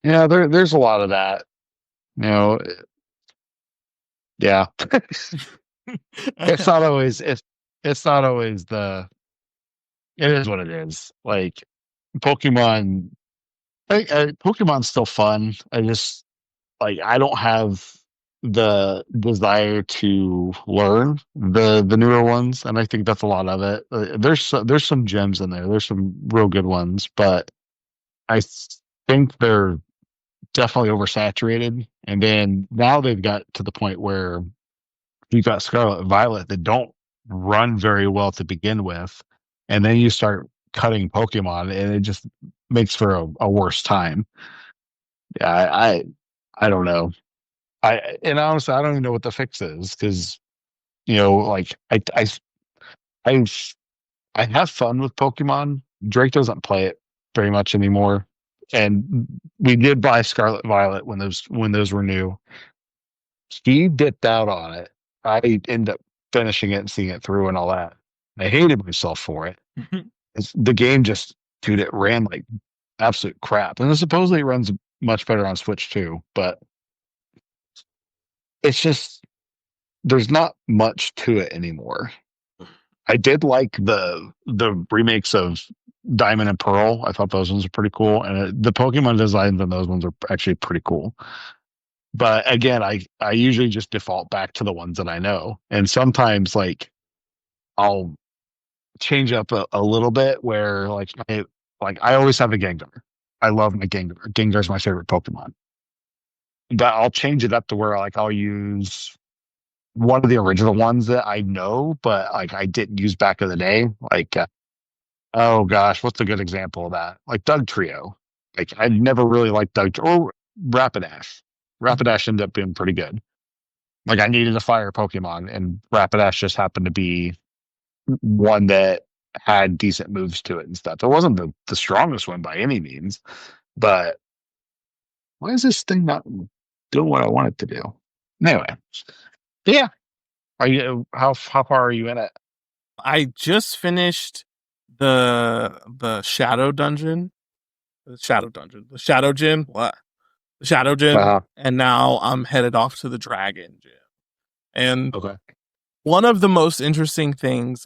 Yeah, there's a lot of that. You know, yeah. It's not always it's not always the it is what it is. Like Pokemon Pokemon's still fun. I just like I don't have the desire to learn the newer ones, and I think that's a lot of it. There's some gems in there. There's some real good ones, but I think they're definitely oversaturated. And then now they've got to the point where you've got Scarlet and Violet that don't run very well to begin with, and then you start cutting Pokemon, and it just makes for a worse time. Yeah, I don't know. And honestly, I don't even know what the fix is because like I I have fun with Pokemon. Drake doesn't play it very much anymore, and we did buy Scarlet Violet when those were new. He dipped out on it. I ended up finishing it and seeing it through and all that. I hated myself for it. The game just, dude, it ran like absolute crap. And it supposedly runs much better on Switch too, but it's just there's not much to it anymore. I did like the remakes of Diamond and Pearl. I thought those ones were pretty cool, and the Pokemon designs on those ones are actually pretty cool. But again, I usually just default back to the ones that I know, and sometimes like I'll change up a little bit where like I always have a Gengar. I love my Gengar. Gengar's my favorite Pokemon. But I'll change it up to where like I'll use one of the original ones that I know, but like I didn't use back in the day. Like oh gosh, what's a good example of that? Like Doug Trio. Like I never really liked Doug or Rapidash. Rapidash ended up being pretty good. Like I needed a fire Pokemon, and Rapidash just happened to be one that had decent moves to it and stuff. It wasn't the strongest one by any means, but why is this thing not doing what I want it to do? Anyway, yeah. Are you how far are you in it? I just finished the shadow dungeon, the shadow gym, what? The shadow gym, Uh, and now I'm headed off to the dragon gym. And okay. one of the most interesting things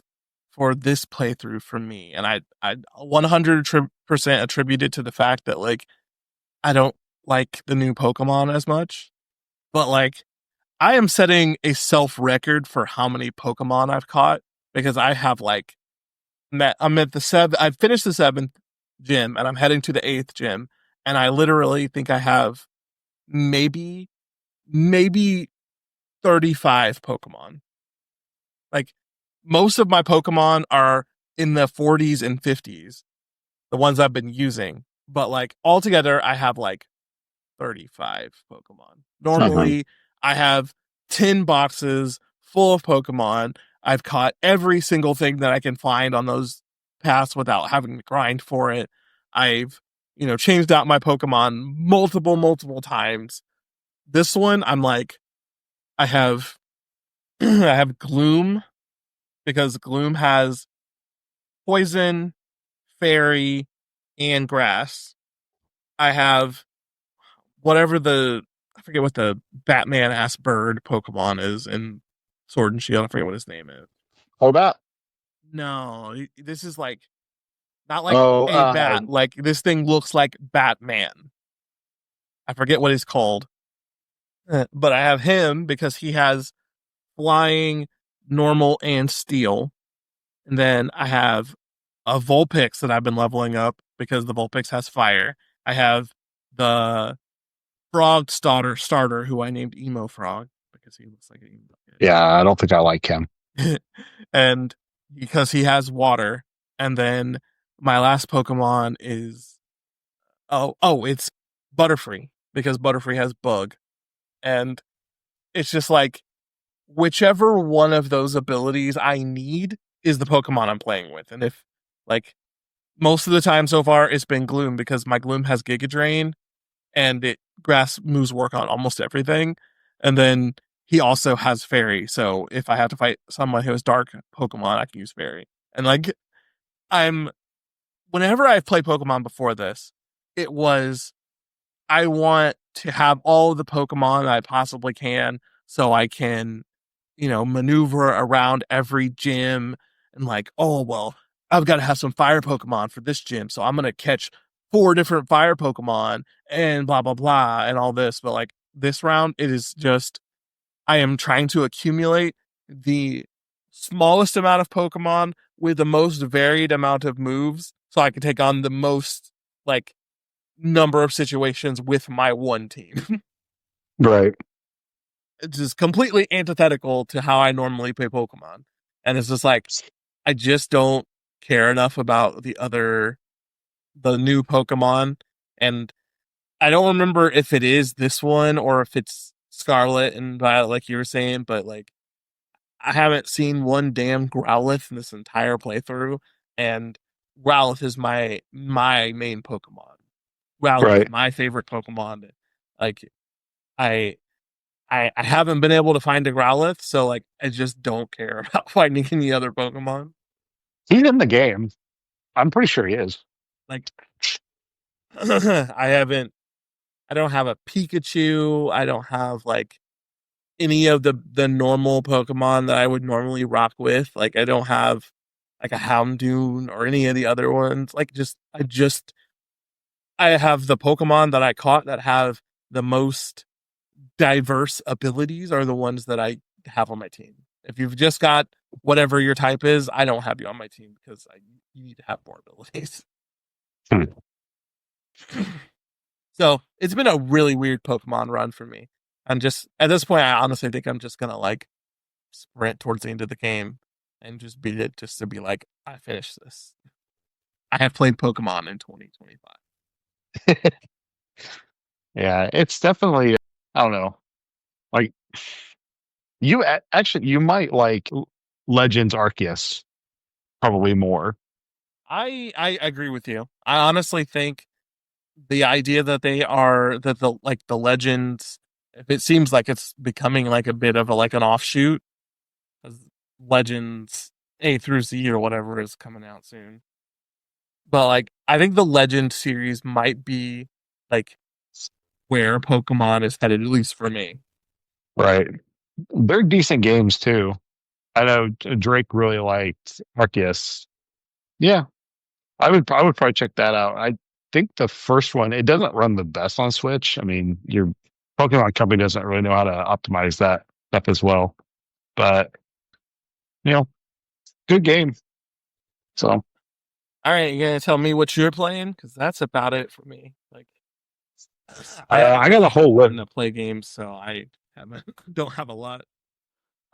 for this playthrough for me, and I 100% attribute it to the fact that like I don't like the new Pokemon as much, but like I am setting a self record for how many Pokemon I've caught because I have like I'm at the I've finished the 7th gym and I'm heading to the 8th gym, and I literally think I have maybe 35 Pokemon. Like most of my Pokemon are in the 40s and 50s, the ones I've been using, but like altogether I have like 35 Pokemon. Uh-huh. Normally, I have 10 boxes full of Pokemon. I've caught every single thing that I can find on those paths without having to grind for it. I've, changed out my Pokemon multiple times. This one, I'm like, I have, I have Gloom because Gloom has Poison, Fairy, and Grass. I have whatever I forget what the Batman ass bird Pokemon is in Sword and Shield. I forget what his name is. How about No, this is like not like oh a bat. Like this thing looks like Batman. I forget what he's called, but I have him because he has flying, normal, and steel. And then I have a Vulpix that I've been leveling up because the Vulpix has fire. I have the Frog starter who I named Emo Frog because he looks like an emo yeah, I don't think I like him. kid. And because he has water. And then my last Pokemon is it's Butterfree because Butterfree has bug. And it's just like whichever one of those abilities I need is the Pokemon I'm playing with. And if like most of the time so far it's been Gloom because my Gloom has Giga Drain and grass moves work on almost everything. And then he also has fairy. So if I have to fight someone who has dark Pokemon, I can use fairy. And like I'm whenever I've played Pokemon before this, it was I want to have all the Pokemon I possibly can so I can, maneuver around every gym and like, oh well, I've got to have some fire Pokemon for this gym. So I'm gonna catch 4 different fire Pokemon and blah blah blah and all this. But like this round, it is just I am trying to accumulate the smallest amount of Pokemon with the most varied amount of moves so I can take on the most like number of situations with my one team. Right. It's just completely antithetical to how I normally play Pokemon. And it's just like I just don't care enough about the new Pokemon. And I don't remember if it is this one or if it's Scarlet and Violet, like you were saying, but like I haven't seen one damn Growlithe in this entire playthrough, and Growlithe is my main Pokemon. Growlithe is Right. my favorite Pokemon. Like I I haven't been able to find a Growlithe, so like I just don't care about finding any other Pokemon. He's in the game. I'm pretty sure he is. Like I don't have a Pikachu. I don't have like any of the normal Pokemon that I would normally rock with. Like I don't have like a Houndoom or any of the other ones. Like I have the Pokemon that I caught that have the most diverse abilities are the ones that I have on my team. If you've just got whatever your type is, I don't have you on my team because you need to have more abilities. Hmm. So it's been a really weird Pokemon run for me. And just at this point, I honestly think I'm just gonna like sprint towards the end of the game and just beat it just to be like, I finished this. I have played Pokemon in 2025. Yeah, it's definitely, I don't know. Like actually you might like Legends Arceus probably more. I agree with you. I honestly think the idea that they are that the legends, if it seems like it's becoming like a bit of a like an offshoot, 'cause Legends A through Z or whatever is coming out soon. But like I think the Legend series might be like where Pokemon is headed, at least for me. Right. They're decent games too. I know Drake really liked Arceus. Yeah, I would probably check that out. I think the first one, it doesn't run the best on Switch. I mean, your Pokemon company doesn't really know how to optimize that stuff as well. But you know, good game. So All right, you gonna tell me what you're playing? Because that's about it for me. Like I I got really a haven't whole list. gotten to play games, so I haven't don't have a lot.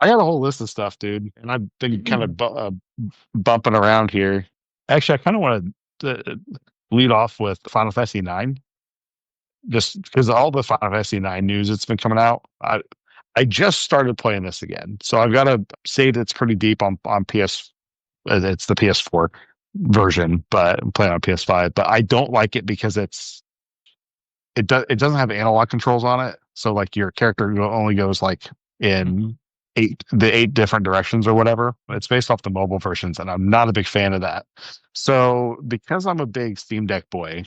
I got a whole list of stuff, dude, and I've been kind of bumping around here. Actually, I kind of want to lead off with Final Fantasy 9, just because all the Final Fantasy 9 news that's been coming out. I just started playing this again, so I've got to say that it's pretty deep on PS. It's the PS4 version, but I'm playing on PS5. But I don't like it because it doesn't have analog controls on it, so like your character only goes like in eight different directions or whatever. It's based off the mobile versions, and I'm not a big fan of that. So because I'm a big Steam Deck boy,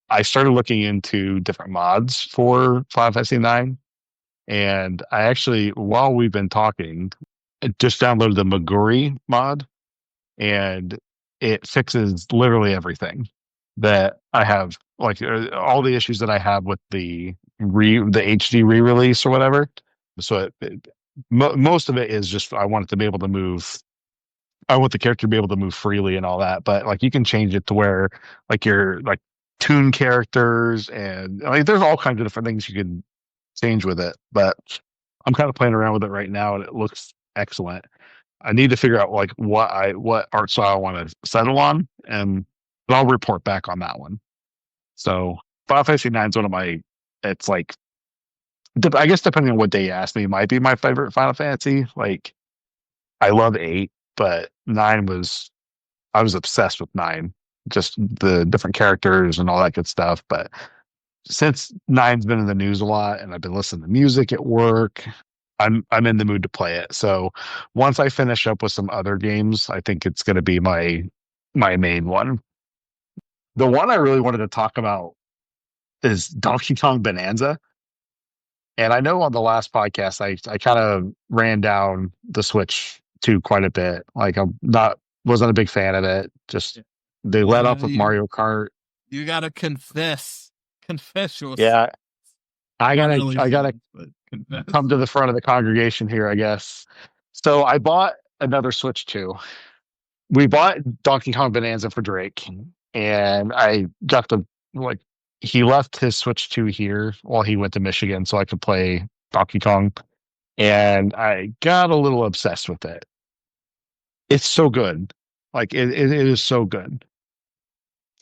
I started looking into different mods for Final Fantasy 9, and I actually, while we've been talking, I just downloaded the Maguri mod, and it fixes literally everything that I have, like all the issues that I have with the HD re-release or whatever. So most of it is just I want it to be able to move. I want the character to be able to move freely and all that. But like you can change it to where like your like tune characters and like there's all kinds of different things you can change with it. But I'm kind of playing around with it right now, and it looks excellent. I need to figure out like what art style I want to settle on, and but I'll report back on that one. So Final Fantasy 9 is one of my. It's like I guess depending on what day you ask me, it might be my favorite Final Fantasy. Like I love 8, but 9 was I was obsessed with 9. Just the different characters and all that good stuff. But since Nine's been in the news a lot, and I've been listening to music at work, I'm in the mood to play it. So once I finish up with some other games, I think it's going to be my main one. The one I really wanted to talk about is Donkey Kong Bonanza. And I know on the last podcast I kind of ran down the Switch 2 quite a bit. Like I'm not wasn't a big fan of it. Just they let Yeah, up with Mario Kart. you gotta confess your sins. Yeah, I Not gotta really I gotta sins, but confess. come to the front of the congregation here, I guess. So I bought another Switch 2. We bought Donkey Kong Bonanza for Drake, and I got the like he left his Switch 2 here while he went to Michigan so I could play Donkey Kong, and I got a little obsessed with it. It's so good. Like it is so good.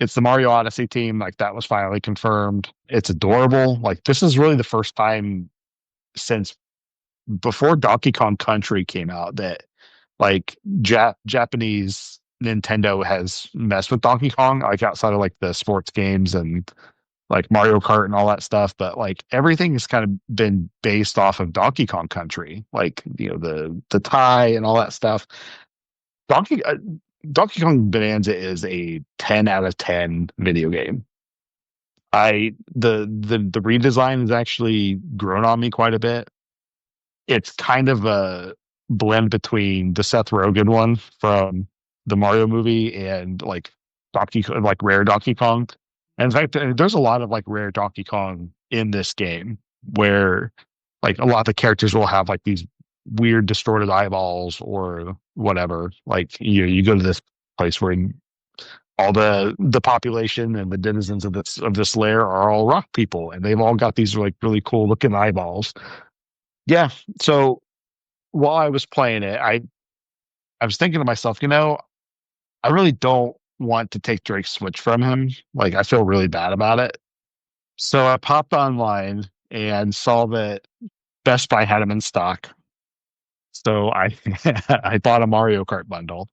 It's the Mario Odyssey team. Like that was finally confirmed. It's adorable. Like this is really the first time since before Donkey Kong Country came out that like Japanese Nintendo has messed with Donkey Kong, like outside of like the sports games and like Mario Kart and all that stuff. But like everything has kind of been based off of Donkey Kong Country, like the tie and all that stuff. Donkey uh, Donkey Kong Bonanza is a 10 out of 10 video game. The redesign has actually grown on me quite a bit. It's kind of a blend between the Seth Rogen one from the Mario movie and like rare Donkey Kong. And in fact, there's a lot of like rare Donkey Kong in this game where like a lot of the characters will have like these weird distorted eyeballs or whatever. Like you go to this place where all the population and the denizens of this lair are all rock people, and they've all got these like really cool looking eyeballs. Yeah. So while I was playing it, I was thinking to myself, I really don't want to take Drake's Switch from him. Like I feel really bad about it. So I popped online and saw that Best Buy had them in stock. So I I bought a Mario Kart bundle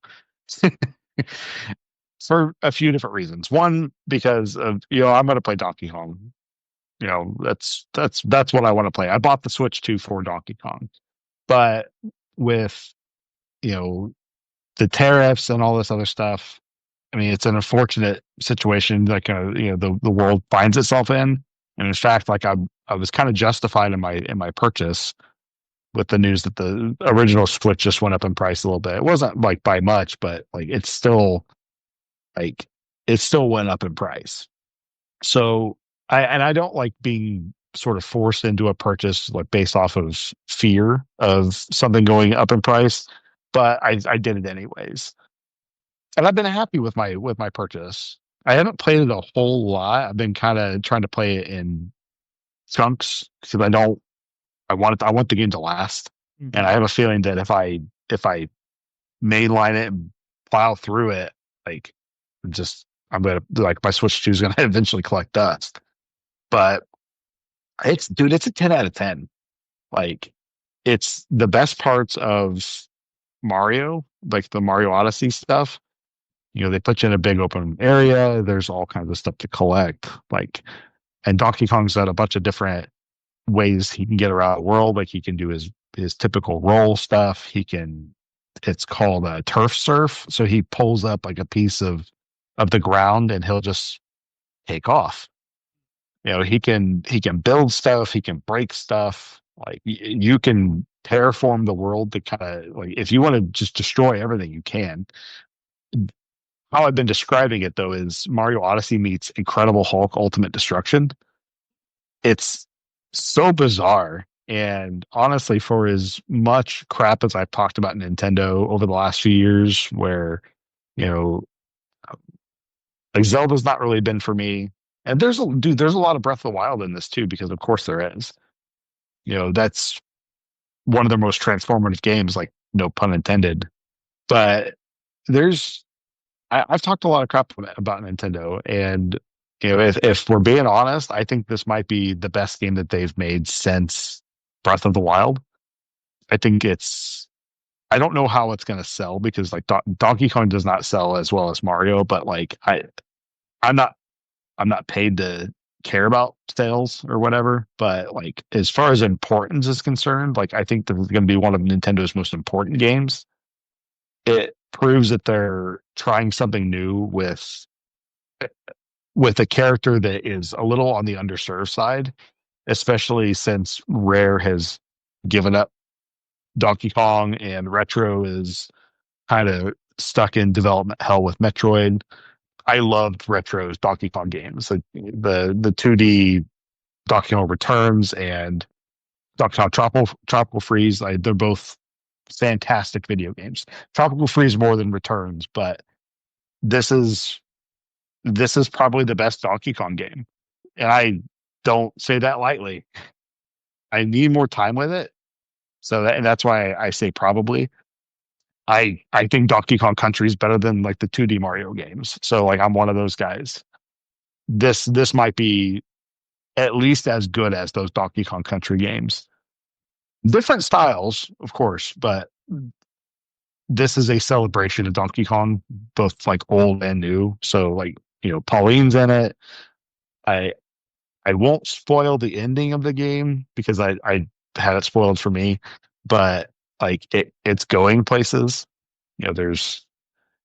for a few different reasons. One, because of I'm going to play Donkey Kong. That's what I want to play. I bought the Switch 2 for Donkey Kong, but with you know the tariffs and all this other stuff, I mean, it's an unfortunate situation like the world finds itself in. And in fact, like I was kind of justified in my purchase with the news that the original Switch just went up in price a little bit. It wasn't like by much, but like it still went up in price. So I don't like being sort of forced into a purchase like based off of fear of something going up in price, but I did it anyways. And I've been happy with my purchase. I haven't played it a whole lot. I've been kind of trying to play it in chunks because I want the game to last. Mhm. And I have a feeling that if I mainline it and plow through it, like I'm gonna like my Switch 2 is gonna eventually collect dust. But it's a 10 out of 10. Like it's the best parts of Mario, like the Mario Odyssey stuff. They put you in a big open area. There's all kinds of stuff to collect. Like, and Donkey Kong's got a bunch of different ways he can get around the world. Like he can do his typical roll stuff. It's called a turf surf. So he pulls up like a piece of the ground and he'll just take off. He can build stuff. He can break stuff. Like you can terraform the world to kind of like if you want to just destroy everything, you can. How I've been describing it though is Mario Odyssey meets Incredible Hulk Ultimate Destruction. It's so bizarre. And honestly, for as much crap as I've talked about Nintendo over the last few years, where, you know, like Zelda's not really been for me. And there's a lot of Breath of the Wild in this too, because of course there is. That's one of the most transformative games, like no pun intended. But there's I've talked a lot of crap about Nintendo, and if we're being honest, I think this might be the best game that they've made since Breath of the Wild. I think I don't know how it's going to sell because like Donkey Kong does not sell as well as Mario, but like I'm not I'm not paid to care about sales or whatever. But like as far as importance is concerned, like I think this is going to be one of Nintendo's most important games. It proves that they're trying something new with a character that is a little on the underserved side, especially since Rare has given up Donkey Kong and Retro is kind of stuck in development hell with Metroid. I loved Retro's Donkey Kong games, like the 2D Donkey Kong Returns and Donkey Kong Tropical Freeze. They're both fantastic video games. Tropical Freeze more than Returns, but this is this is probably the best Donkey Kong game. and I don't say that lightly. I need more time with it. And that's why I say probably. I think Donkey Kong Country is better than like the 2D Mario games. So like I'm one of those guys. This might be at least as good as those Donkey Kong Country games. Different styles, of course, but this is a celebration of Donkey Kong, both like old and new. So like, Pauline's in it. I I won't spoil the ending of the game because I had it spoiled for me, but like it's going places. There's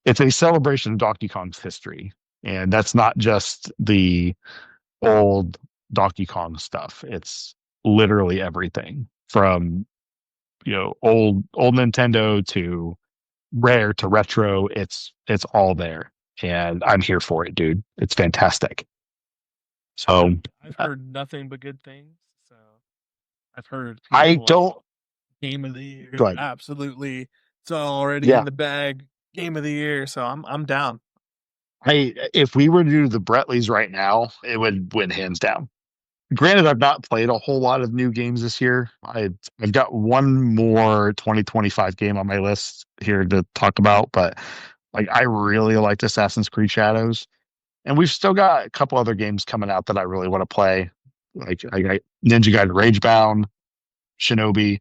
it's a celebration of Donkey Kong's history. And that's not just the old Donkey Kong stuff. It's literally everything from old Nintendo to rare to retro. It's all there, and I'm here for it, dude. It's fantastic. So I've heard nothing but good things. So I've heard I people like don't game of the year, go ahead. absolutely. It's already Yeah, in the bag. Game of the year. So I'm down. if we were to do the Bretleys right now, it would win hands down. Granted, I've not played a whole lot of new games this year. I've got one more 2025 game on my list here to talk about, but like I really liked Assassin's Creed Shadows, and we've still got a couple other games coming out that I really want to play. Like I got Ninja Gaiden Ragebound, Shinobi,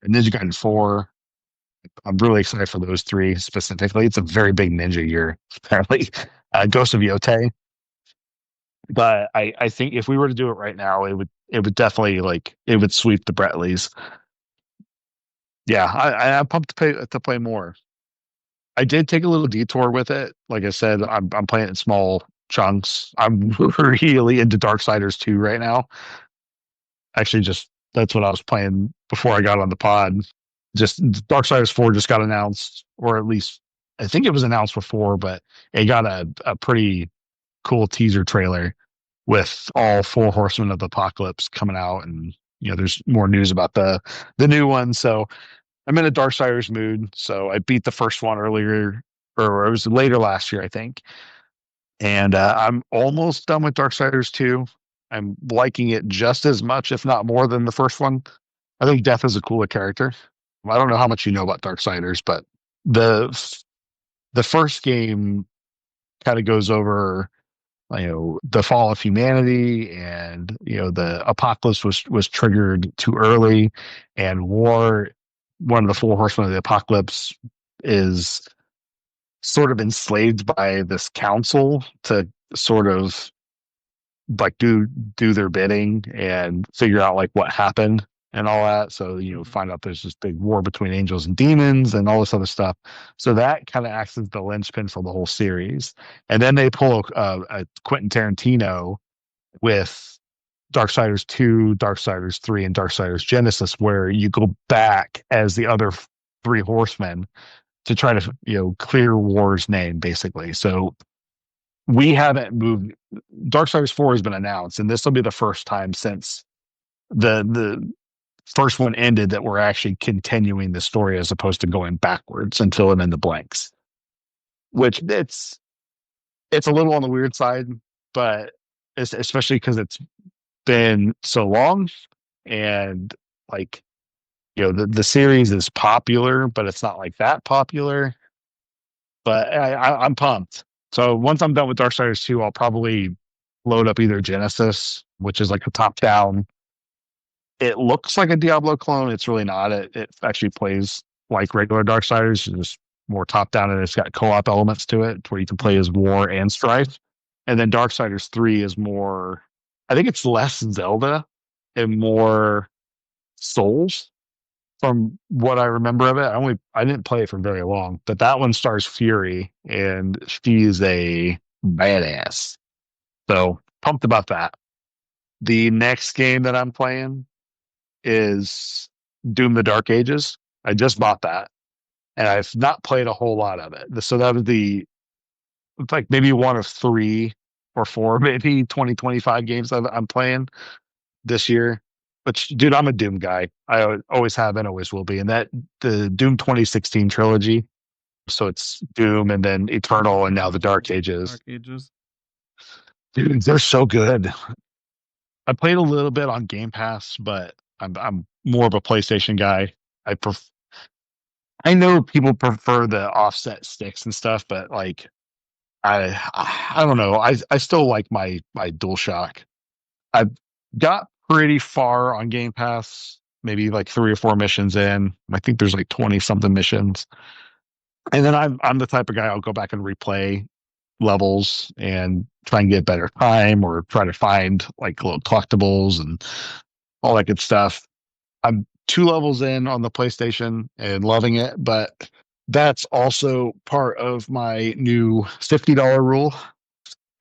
Ninja Gaiden 4. I'm really excited for those three specifically. It's a very big ninja year, apparently. Ghost of Yote. But I think if we were to do it right now, it would definitely it would sweep the Bretleys. Yeah, I'm pumped to play more. I did take a little detour with it. Like I said, I'm playing it in small chunks. I'm really into Darksiders 2 right now. Actually, just that's what I was playing before I got on the pod. Just Darksiders 4 just got announced, or at least I think it was announced before, but it got a pretty cool teaser trailer with all four horsemen of the apocalypse coming out, and there's more news about the new one. So I'm in a Darksiders mood. So I beat the first one earlier, or it was later last year, I think, and I'm almost done with Darksiders 2. I'm liking it just as much, if not more, than the first one. I think Death is a cooler character. I don't know how much you know about Darksiders, but the the first game kind of goes over the fall of humanity, and the apocalypse was triggered too early, and war, one of the four horsemen of the apocalypse, is sort of enslaved by this council to sort of like do their bidding and figure out like what happened and all that. So find out there's this big war between angels and demons and all this other stuff. So that kind of acts as the linchpin for the whole series. And then they pull a Quentin Tarantino with Darksiders 2, Darksiders 3, and Darksiders Genesis, where you go back as the other three horsemen to try to clear war's name, basically. So we haven't moved. Darksiders 4 has been announced, and this will be the first time since the first one ended that we're actually continuing the story as opposed to going backwards and filling in the blanks. Which it's a little on the weird side, but it's especially because it's been so long, and like the series is popular, but it's not like that popular. But I'm pumped. So once I'm done with Darksiders 2, I'll probably load up either Genesis, which is like a top down. It looks like a Diablo clone. It's really not. It actually plays like regular Darksiders, it's just more top down, and it's got co-op elements to it where you can play as War and Strife. And then Darksiders 3 is more, I think it's less Zelda and more Souls from what I remember of it. I didn't play it for very long, but that one stars Fury, and she is a badass. So pumped about that. The next game that I'm playing is Doom: The Dark Ages. I just bought that, and I've not played a whole lot of it. So that was it's like maybe one of three or four, maybe 2025 games I'm playing this year. But dude, I'm a Doom guy. I always have and always will be. And that the Doom 2016 trilogy. So it's Doom and then Eternal and now the Dark Ages. Dark Ages. Dude, they're so good. I played a little bit on Game Pass, but I'm more of a PlayStation guy. I know people prefer the offset sticks and stuff, but like I don't know. I still like my DualShock. I've got pretty far on Game Pass, maybe like 3 or 4 missions in. I think there's like 20 something missions. And then I'm the type of guy I'll go back and replay levels and try and get better time or try to find like little collectibles and all that good stuff. I'm 2 levels in on the PlayStation and loving it, but that's also part of my new $50 rule.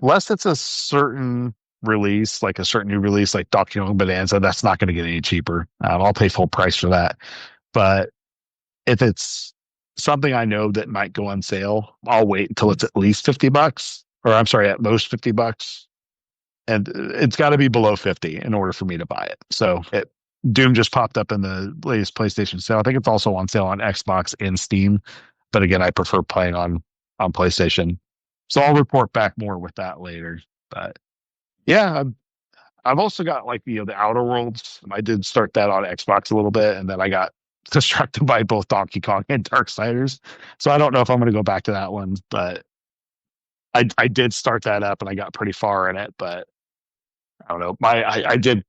Unless it's a certain release, like a certain new release, like Donkey Kong Bonanza, that's not going to get any cheaper. I'll pay full price for that. But if it's something I know that might go on sale, I'll wait until it's at least $50, or I'm sorry, at most $50, and it's got to be below 50 in order for me to buy it. So Doom just popped up in the latest PlayStation sale. I think it's also on sale on Xbox and Steam, but again, I prefer playing on PlayStation. So I'll report back more with that later. But yeah, I've also got like the Outer Worlds. I did start that on Xbox a little bit, and then I got distracted by both Donkey Kong and Darksiders. So I don't know if I'm going to go back to that one, but I did start that up and I got pretty far in it. But I don't know. I did.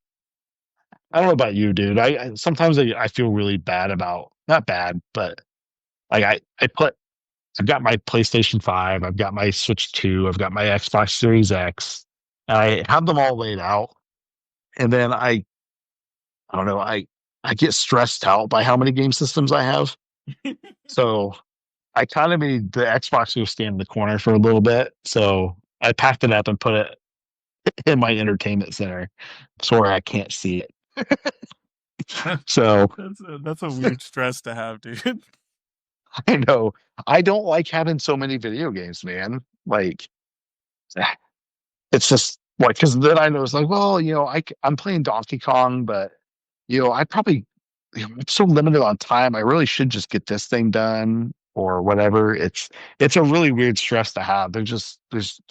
I don't know about you, dude. I sometimes I feel really bad about, not bad, but like I've got my PlayStation 5, I've got my Switch 2, I've got my Xbox Series X, and I have them all laid out. And then I don't know, I get stressed out by how many game systems I have. So I kind of made the Xbox go stand in the corner for a little bit. So I packed it up and put it in my entertainment center so where I can't see it. So That's a weird stress to have, dude. I know I don't like having so many video games, man. Like it's just like, because then I know it's like, well, I'm playing Donkey Kong, but I probably, I'm so limited on time. I really should just get this thing done or whatever. It's a really weird stress to have. There's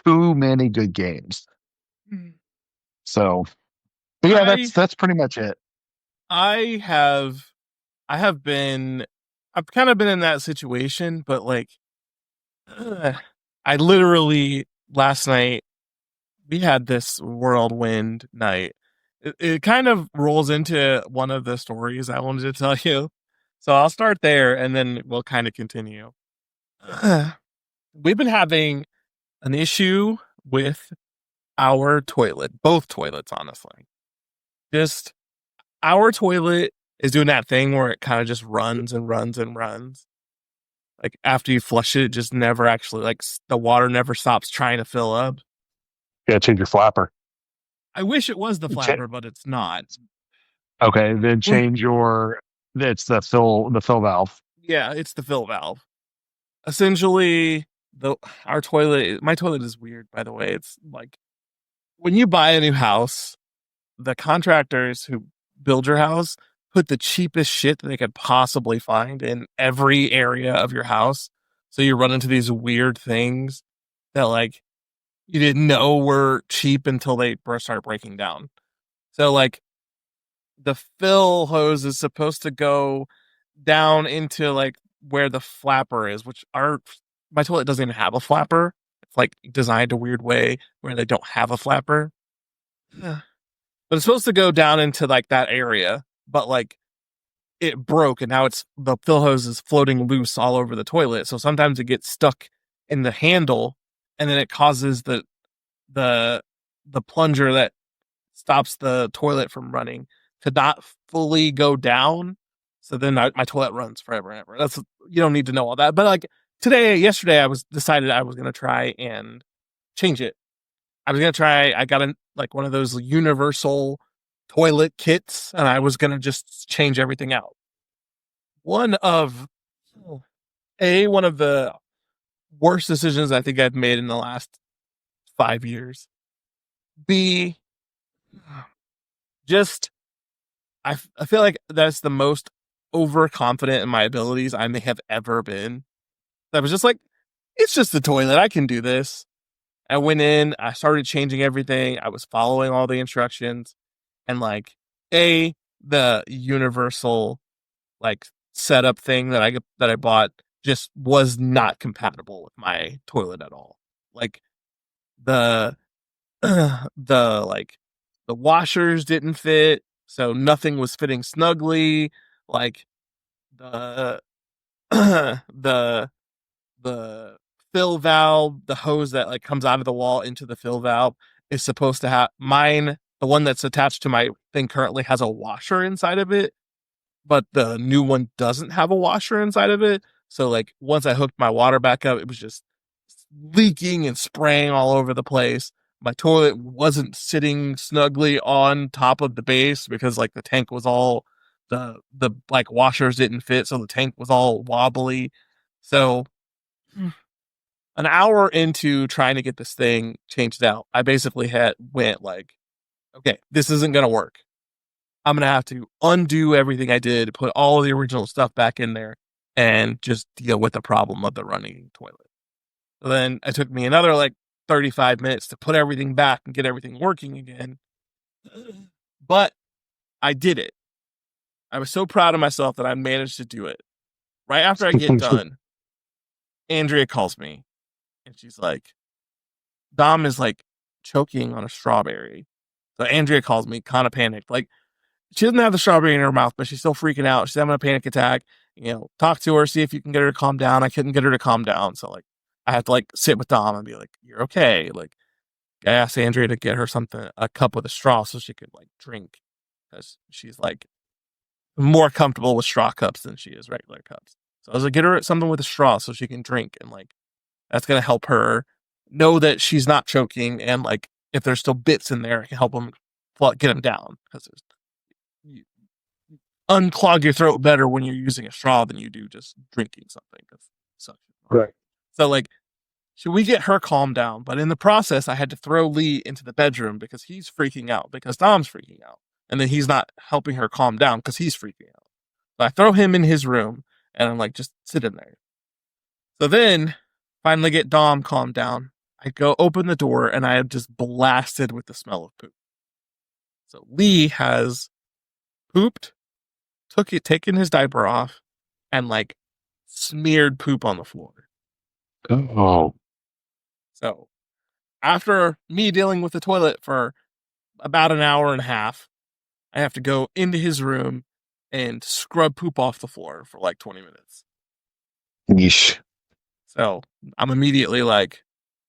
too many good games. So, but yeah, I that's pretty much it. I have I have been I've kind of been in that situation, but like I literally last night we had this whirlwind night. It kind of rolls into one of the stories I wanted to tell you. So I'll start there and then we'll kind of continue. We've been having an issue with our toilet, both toilets, honestly. Just our toilet is doing that thing where it kind of just runs and runs and runs. Like after you flush it, it just never actually, like, the water never stops trying to fill up. Yeah, change your flapper. I wish it was the Cha- flapper, but it's not. okay, then Well, change your. It's the fill valve. yeah, it's the fill valve. Essentially, my toilet is weird, by the way. It's like when you buy a new house, the contractors who build your house put the cheapest shit that they could possibly find in every area of your house. So you run into these weird things that like you didn't know were cheap until they start breaking down. So like the fill hose is supposed to go down into like where the flapper is, which my toilet doesn't even have a flapper. It's like designed a weird way where they don't have a flapper. But it's supposed to go down into like that area, but like it broke and now the fill hose is floating loose all over the toilet. So sometimes it gets stuck in the handle and then it causes the the plunger that stops the toilet from running to not fully go down. So then my toilet runs forever and ever. You don't need to know all that. But like yesterday, I was decided I was going to try and change it. I got like one of those universal toilet kits and I was going to just change everything out. One of, one of the worst decisions I think I've made in the last 5 years. B, just I feel like that's the most overconfident in my abilities I may have ever been. I was just like, it's just the toilet. I can do this. I went in, I started changing everything. I was following all the instructions, and like the universal like setup thing that I bought just was not compatible with my toilet at all. Like the the like the washers didn't fit, so nothing was fitting snugly. Like the the the fill valve, the hose that like comes out of the wall into the fill valve is supposed to have mine. The one that's attached to my thing currently has a washer inside of it, but the new one doesn't have a washer inside of it. So like once I hooked my water back up, it was just leaking and spraying all over the place. My toilet wasn't sitting snugly on top of the base because like the tank was all the like washers didn't fit, so the tank was all wobbly. So an hour into trying to get this thing changed out, I basically had went like, okay, this isn't gonna work. I'm gonna have to undo everything I did, put all the original stuff back in there, and just deal with the problem of the running toilet. So then it took me another like 35 minutes to put everything back and get everything working again. But I did it. I was so proud of myself that I managed to do it. Right after I get done, Andrea calls me and she's like, Dom is like choking on a strawberry. So Andrea calls me, kind of panicked. Like, she doesn't have the strawberry in her mouth, but she's still freaking out. She's having a panic attack. Talk to her, see if you can get her to calm down. I couldn't get her to calm down. So, like, I had to, like, sit with Dom and be like, you're okay. Like, I asked Andrea to get her something, a cup with a straw so she could, like, drink. Because she's, like, more comfortable with straw cups than she is regular cups. So I was like, get her something with a straw so she can drink. And, like, that's going to help her know that she's not choking. And, like, if there's still bits in there, it can help them get them down. Because you unclog your throat better when you're using a straw than you do just drinking something. Right. So, like, should we get her calmed down? But in the process, I had to throw Lee into the bedroom because he's freaking out, because Dom's freaking out. And then he's not helping her calm down because he's freaking out. So I throw him in his room and I'm like, just sit in there. So then finally get Dom calmed down. I go open the door and I am just blasted with the smell of poop. So Lee has pooped, taken his diaper off, and like smeared poop on the floor. Oh. So after me dealing with the toilet for about an hour and a half, I have to go into his room and scrub poop off the floor for like 20 minutes. Yeesh. So I'm immediately like,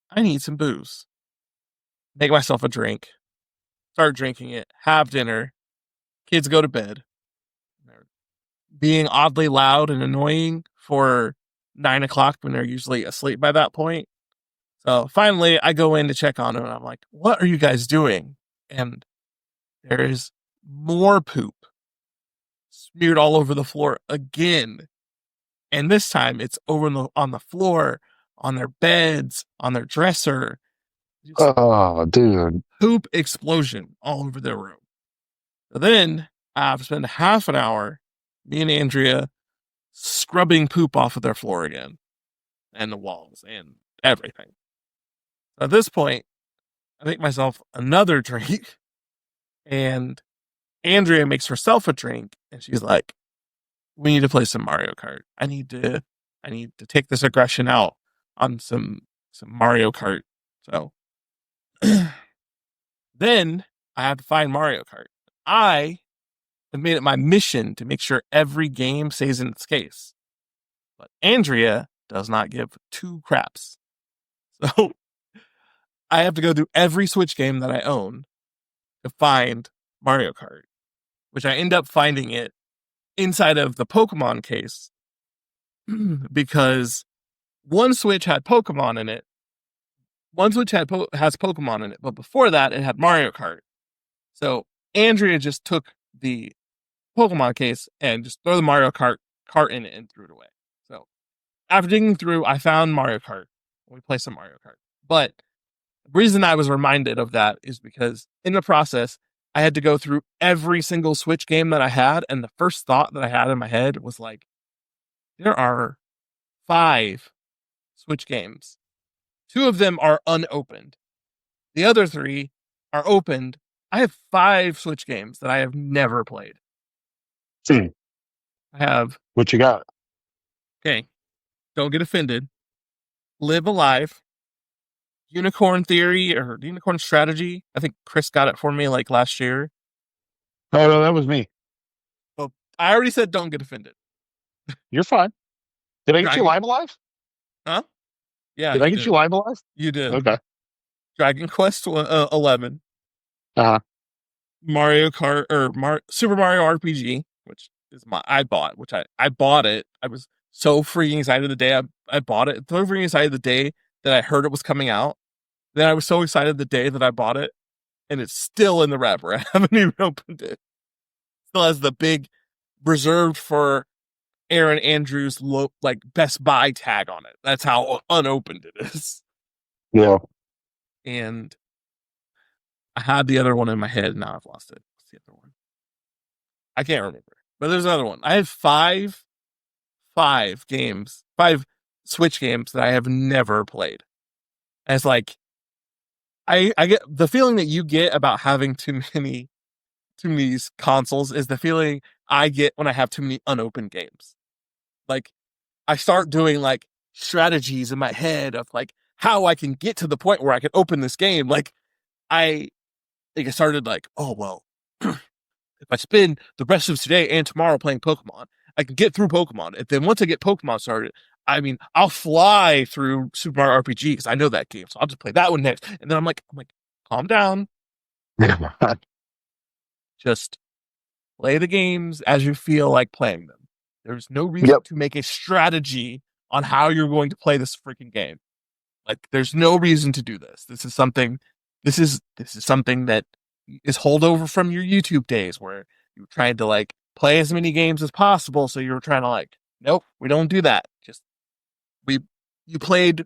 I need some booze. Make myself a drink, start drinking it, have dinner, kids go to bed. They're being oddly loud and annoying for 9 o'clock when they're usually asleep by that point. So finally, I go in to check on them and I'm like, what are you guys doing? And there is more poop smeared all over the floor again. And this time it's over on the floor, on their beds, on their dresser. Just Oh, dude. poop explosion all over their room. So then I have to spend half an hour, me and Andrea, scrubbing poop off of their floor again and the walls and everything. So at this point, I make myself another drink and Andrea makes herself a drink and she's like, we need to play some Mario Kart. I need to take this aggression out on some Mario Kart. So then I have to find Mario Kart. I have made it my mission to make sure every game stays in its case. But Andrea does not give two craps. So I have to go through every Switch game that I own to find Mario Kart, which I end up finding it inside of the Pokemon case because one Switch had Pokemon in it. One Switch has Pokemon in it, but before that, it had Mario Kart. So Andrea just took the Pokemon case and just threw the Mario Kart in it and threw it away. So after digging through, I found Mario Kart. We play some Mario Kart. But the reason I was reminded of that is because in the process, I had to go through every single Switch game that I had, and the first thought that I had in my head was like, there are 5 Switch games 2 of them are unopened. The other 3 are opened. I have 5 Switch games that I have never played. Hmm. I have, What you got? okay, don't get offended. Live Alive, Unicorn Theory or Unicorn Strategy. I think Chris got it for me like last year. Oh no, that was me. Well, I already said don't get offended. You're fine. Did I get you Dragon, Lime Alive? huh? Yeah, Did I you get you did. Lime Alive? You did. Okay. Dragon Quest 11, Uh Mario Kart or Super Mario RPG, which is I bought it. I was so freaking excited the day I bought it. So freaking excited the day that I heard it was coming out. Then I was so excited the day that I bought it, and it's still in the wrapper. I haven't even opened it. Still has the big reserved for Aaron Andrews like Best Buy tag on it. That's how unopened it is. yeah. And I had the other one in my head, and now I've lost it. What's the other one? I can't remember. But there's another one. I have five games, 5 Switch games that I have never played. And it's like I get the feeling that you get about having too many consoles is the feeling I get when I have too many unopened games. Like I start doing like strategies in my head of like how I can get to the point where I can open this game. I I started like, oh well, if I spend the rest of today and tomorrow playing Pokemon, I can get through Pokemon. And then once I get Pokemon started, I mean, I'll fly through Super Mario RPG because I know that game. So I'll just play that one next. And then I'm like, calm down. Yeah. Just play the games as you feel like playing them. There's no reason Yep. to make a strategy on how you're going to play this freaking game. Like, there's no reason to do this. This is something that is holdover from your YouTube days where you were trying to like play as many games as possible. So you were trying to like, nope, we don't do that. Just we you played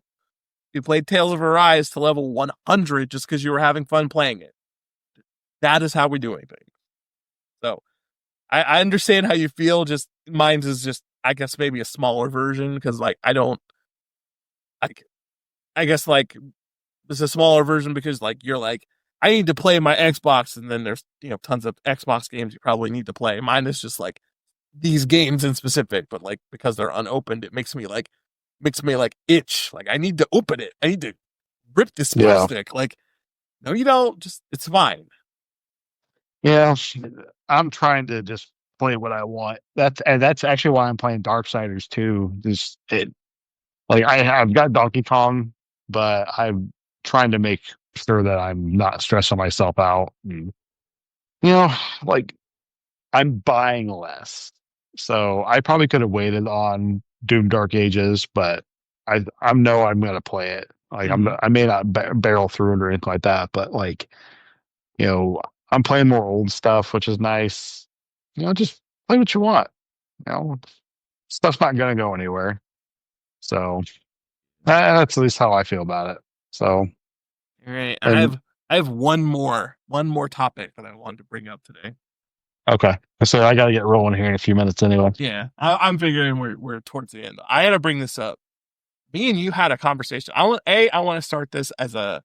Tales of Arise to level 100 just because you were having fun playing it. That is how we're doing things. So I understand how you feel. Just mine's is just I guess maybe a smaller version because like I don't I guess like it's a smaller version because like you're like I need to play my Xbox and then there's tons of Xbox games you probably need to play. Mine is just like these games in specific, but like because they're unopened, it makes me like itch. Like I need to open it. I need to rip this Yeah. plastic. Like no, you don't. Just it's fine. Yeah. I'm trying to just play what I want. That's actually why I'm playing Darksiders too. Just it like I've got Donkey Kong, but I'm trying to make sure that I'm not stressing myself out. And, like I'm buying less. So I probably could have waited on Doom Dark Ages, but I know I'm gonna play it. Like Mhm. I may not barrel through it or anything like that, but like you know I'm playing more old stuff, which is nice. Just play what you want. You know, Stuff's not gonna go anywhere. So that's at least how I feel about it. So All right, and and I have one more topic that I wanted to bring up today. okay, so I got to get rolling here in a few minutes anyway. Yeah, I'm figuring we're towards the end. I had to bring this up. Me and you had a conversation. I want to start this as a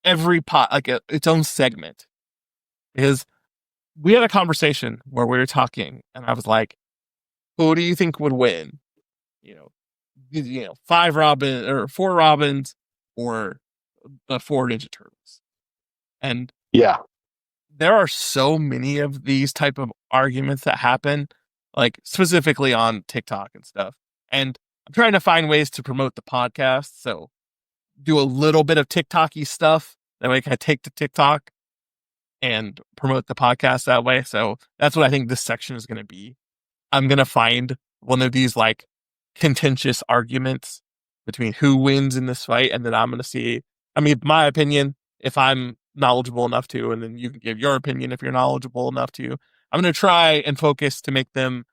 every pot like its own segment because we had a conversation where we were talking and I was like, who do you think would win? You know, 4 Robins or the 4 Ninja Turtles. And Yeah, there are so many of these type of arguments that happen, like specifically on TikTok and stuff. And I'm trying to find ways to promote the podcast. So do a little bit of TikTok-y stuff. That way I can take to TikTok and promote the podcast that way. So that's what I think this section is going to be. I'm going to find one of these like contentious arguments between who wins in this fight. And then I'm going to see, I mean, my opinion, if I'm knowledgeable enough to, and then you can give your opinion if you're knowledgeable enough to. I'm going to try and focus to make them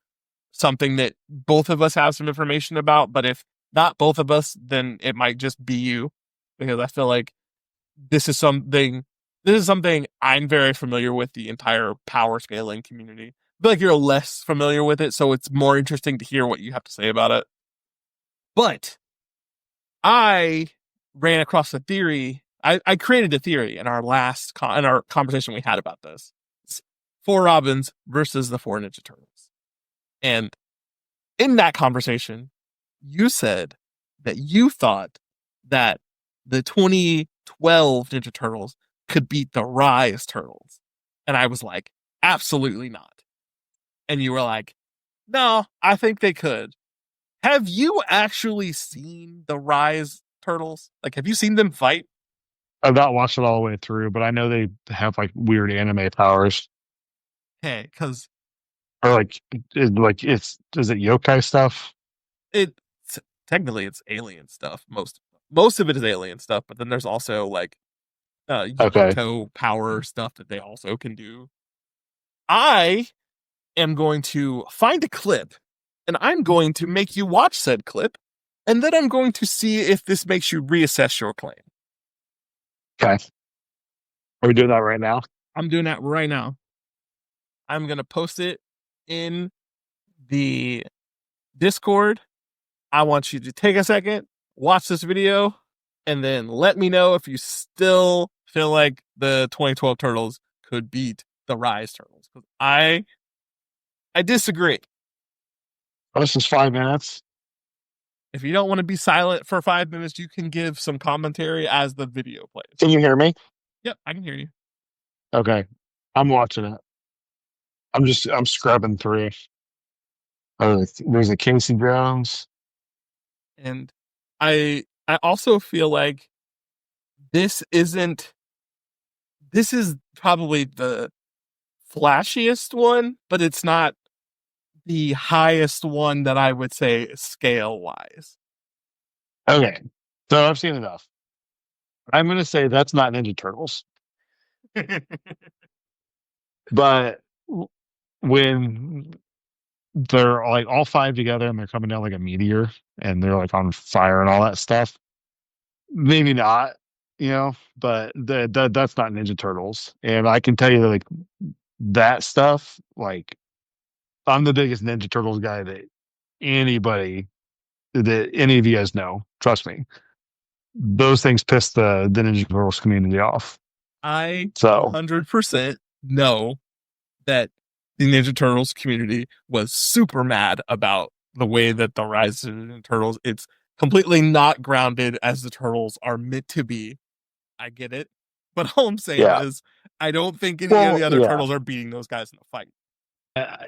something that both of us have some information about. But if not both of us, then it might just be you because I feel like this is something I'm very familiar with the entire power scaling community. I feel like you're less familiar with it, so it's more interesting to hear what you have to say about it. But I ran across a theory. I created a theory in our in our conversation we had about this. It's 4 Robins versus the 4 Ninja Turtles. And in that conversation, you said that you thought that the 2012 Ninja Turtles could beat the Rise Turtles. And I was like, absolutely not. And you were like, no, I think they could. Have you actually seen the Rise Turtles? Like, have you seen them fight? I've not watched it all the way through, but I know they have like weird anime powers, Hey, because or like is it yokai stuff? it technically it's alien stuff. Most of it is alien stuff, but then there's also like Okay, Yamato power stuff that they also can do. I am going to find a clip and I'm going to make you watch said clip, and then I'm going to see if this makes you reassess your claim. okay. Are we doing that right now? I'm doing that right now. I'm going to post it in the Discord. I want you to take a second, watch this video, and then let me know if you still feel like the 2012 Turtles could beat the Rise Turtles. I disagree. Oh, this is 5 minutes. If you don't want to be silent for 5 minutes, you can give some commentary as the video plays. Can you hear me? Yep, I can hear you. Okay, I'm watching it. I'm scrubbing through. Oh, there's a Casey Jones. And I also feel like this isn't this is probably the flashiest one, but it's not the highest one that I would say scale wise. Okay, so I've seen enough. I'm gonna say that's not Ninja Turtles, but when they're like all five together and they're coming down like a meteor and they're like on fire and all that stuff, maybe not, but that's not Ninja Turtles. And I can tell you that like that stuff, like I'm the biggest Ninja Turtles guy anybody that any of you guys know. Trust me, those things piss the Ninja Turtles community off. I So 100% know that the Ninja Turtles community was super mad about the way that the Rise of the Ninja Turtles, it's completely not grounded as the Turtles are meant to be. I get it. But all I'm saying yeah, is, I don't think any of well, the other yeah. Turtles are beating those guys in a fight.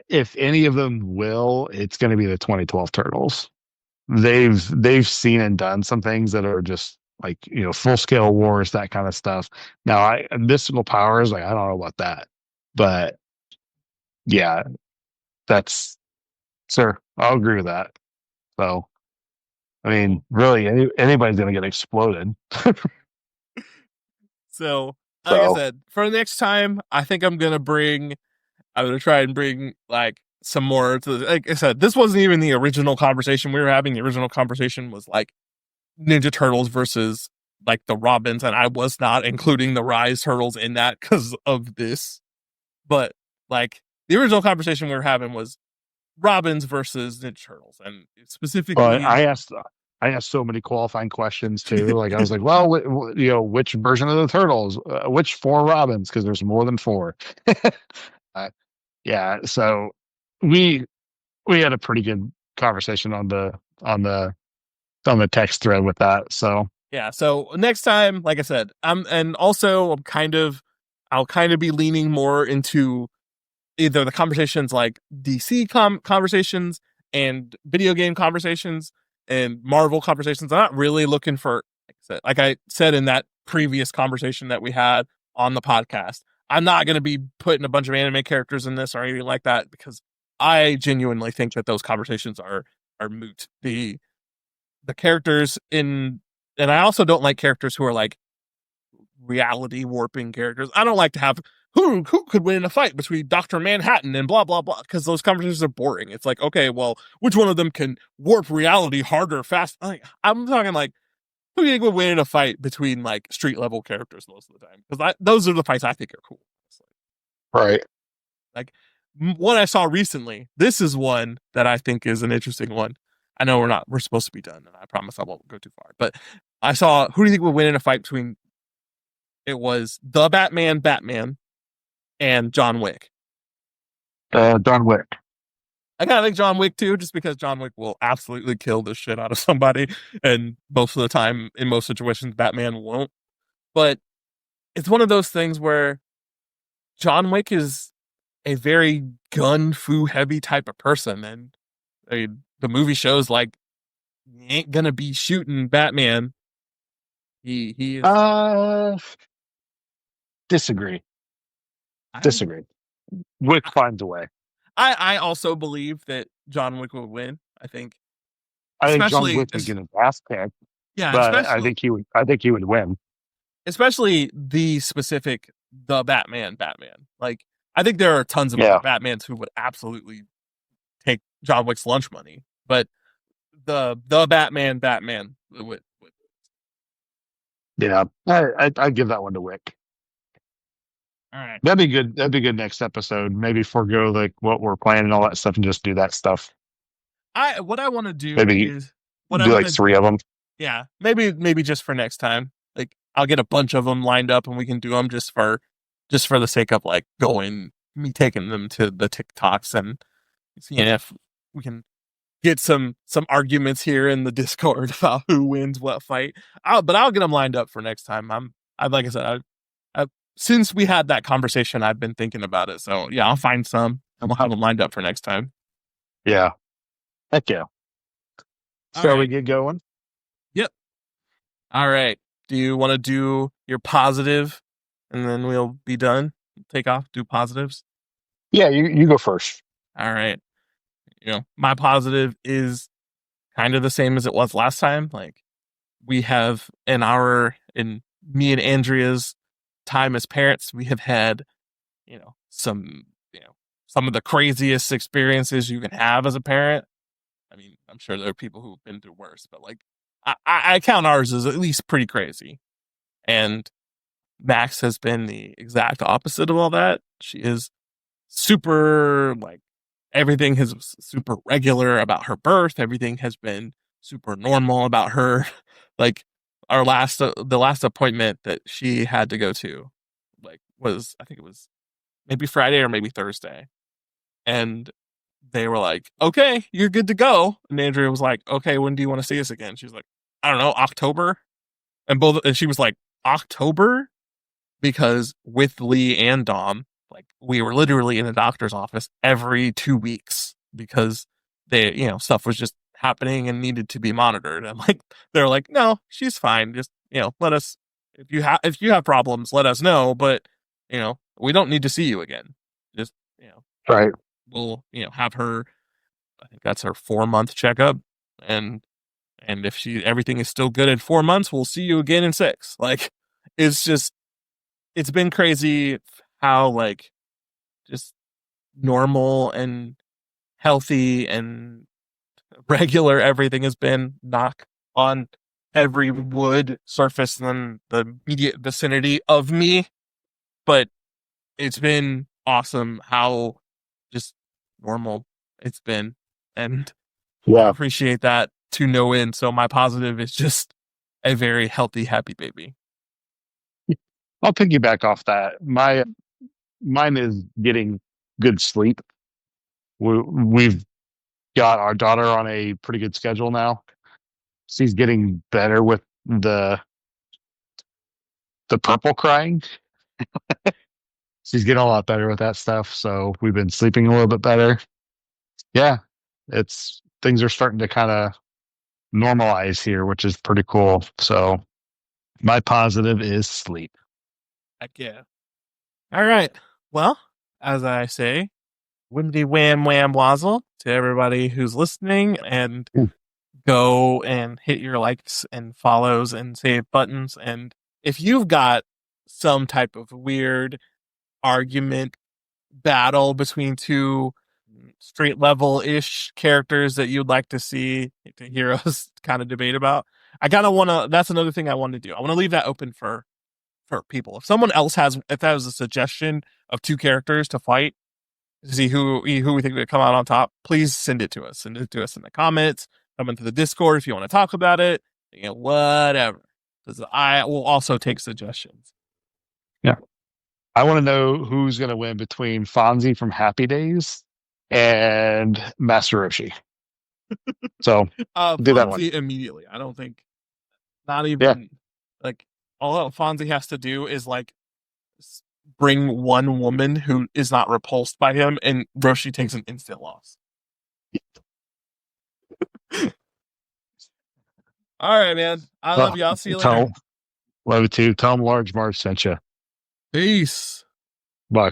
If any of them will, it's going to be the 2012 Turtles. They've seen and done some things that are just like full scale wars, that kind of stuff. Now, mystical powers, like I don't know about that, but yeah, that's sir, I'll agree with that. So, I mean, really, anybody's gonna get exploded. So, like I So, said, for the next time, I think I'm gonna try and bring like some more to like I said, this wasn't even the original conversation we were having. The original conversation was like Ninja Turtles versus like the Robins, and I was not including the Rise Turtles in that because of this. But like the original conversation we were having was Robins versus Ninja Turtles, and but specifically, I asked so many qualifying questions too. Like I was like, well, which version of the turtles, which 4 Robins, because there's more than four. Yeah, so we we had a pretty good conversation on the on the text thread with that. So yeah. So next time, like I said, and also I'll kind of be leaning more into either the conversations like DC conversations and video game conversations and Marvel conversations. I'm not really looking for, like I said in that previous conversation that we had on the podcast, I'm not going to be putting a bunch of anime characters in this or anything like that because I genuinely think that those conversations are moot. The characters in, and I also don't like characters who are like reality warping characters. I don't like to have who could win in a fight between Dr. Manhattan and blah blah blah because those conversations are boring. It's like, okay, well, which one of them can warp reality harder, fast? Like, I'm talking like who do you think would win in a fight between like street level characters most of the time? Because those are the fights I think are cool. right. Like one I saw recently. This is one that I think is an interesting one. I know we're supposed to be done, and I promise I won't go too far. But I saw, who do you think would win in a fight between, it was the Batman, and John Wick. John Wick. I kind of think John Wick too, just because John Wick will absolutely kill the shit out of somebody, and most of the time, in most situations, Batman won't. But it's one of those things where John Wick is a very gun fu heavy type of person, and the movie shows like he ain't gonna be shooting Batman. He is. Disagree. I, Disagree. Wick finds a way. I also believe that John Wick would win. I think, I think John especially Wick would get his ass kicked, yeah, but I think he would. I think he would win. especially the specific the Batman. Like, I think there are tons of Yeah. other Batmans who would absolutely take John Wick's lunch money, but the Batman would. Yeah, I'd give that one to Wick. All right. That'd be good. That'd be good next episode. Maybe forego like what we're planning and all that stuff and just do that stuff. What I want to do Maybe is what I do want like to 3 of them. yeah, maybe just for next time. Like, I'll get a bunch of them lined up and we can do them just for the sake of like me taking them to the TikToks and seeing if we can get some arguments here in the Discord about who wins what fight. But I'll get them lined up for next time. I like I said, I since we had that conversation, I've been thinking about it. So yeah, I'll find some and we'll have them lined up for next time. Yeah. Heck yeah. All Shall we right. get going? Yep. All right. Do you want to do your positive and then we'll be done? Take off, do positives. Yeah, you go first. All right. My positive is kind of the same as it was last time. Like, we have in me and Andrea's time as parents, we have had, some of the craziest experiences you can have as a parent. I mean, I'm sure there are people who've been through worse, but like, I count ours as at least pretty crazy. And Max has been the exact opposite of all that. She is super, like, everything is super regular about her birth. Everything has been super normal about her. Like, the last appointment that she had to go to, like, was, I think it was maybe Friday or maybe Thursday. And they were like, okay, you're good to go. And Andrea was like, okay, when do you want to see us again? She was like, I don't know, October. And she was like, October? Because with Lee and Dom, like, we were literally in a doctor's office every 2 weeks because stuff was just happening and needed to be monitored. And like, they're like, no, she's fine. Just, let us, if you have problems, let us know. But, we don't need to see you again. Just, Right. we'll, have her, I think that's her 4-month checkup. And if everything is still good in 4 months, we'll see you again in 6. Like, it's been crazy how, like, just normal and healthy and regular everything has been. Knock on every wood surface in the immediate vicinity of me. But it's been awesome how just normal it's been. And I Yeah. appreciate that to no end. So my positive is just a very healthy, happy baby. I'll piggyback off that. Mine is getting good sleep. We've got our daughter on a pretty good schedule now. She's getting better with the purple crying. She's getting a lot better with that stuff. So we've been sleeping a little bit better. Yeah, things are starting to kind of normalize here, which is pretty cool. So my positive is sleep. Heck yeah. All right. Well, as I say, Windy Wham Wham Wazzle to everybody who's listening, and go and hit your likes and follows and save buttons. And if you've got some type of weird argument battle between two street level ish characters that you'd like to hear us kind of debate about, that's another thing I want to do. I want to leave that open for people. If someone else if that was a suggestion of 2 characters to fight, to see who we think would come out on top, please send it to us. Send it to us in the comments. come into the Discord if you want to talk about it. Whatever. Because I will also take suggestions. Yeah. I want to know who's going to win between Fonzie from Happy Days and Master Roshi. So do that one. Fonzie immediately. I don't think, not Yeah. even, like, all Fonzie has to do is, like, bring one woman who is not repulsed by him, and Roshi takes an instant loss. All right, man. I love you. I'll see you later. Love it too. Tell him Large Marge sent you. Peace. Bye.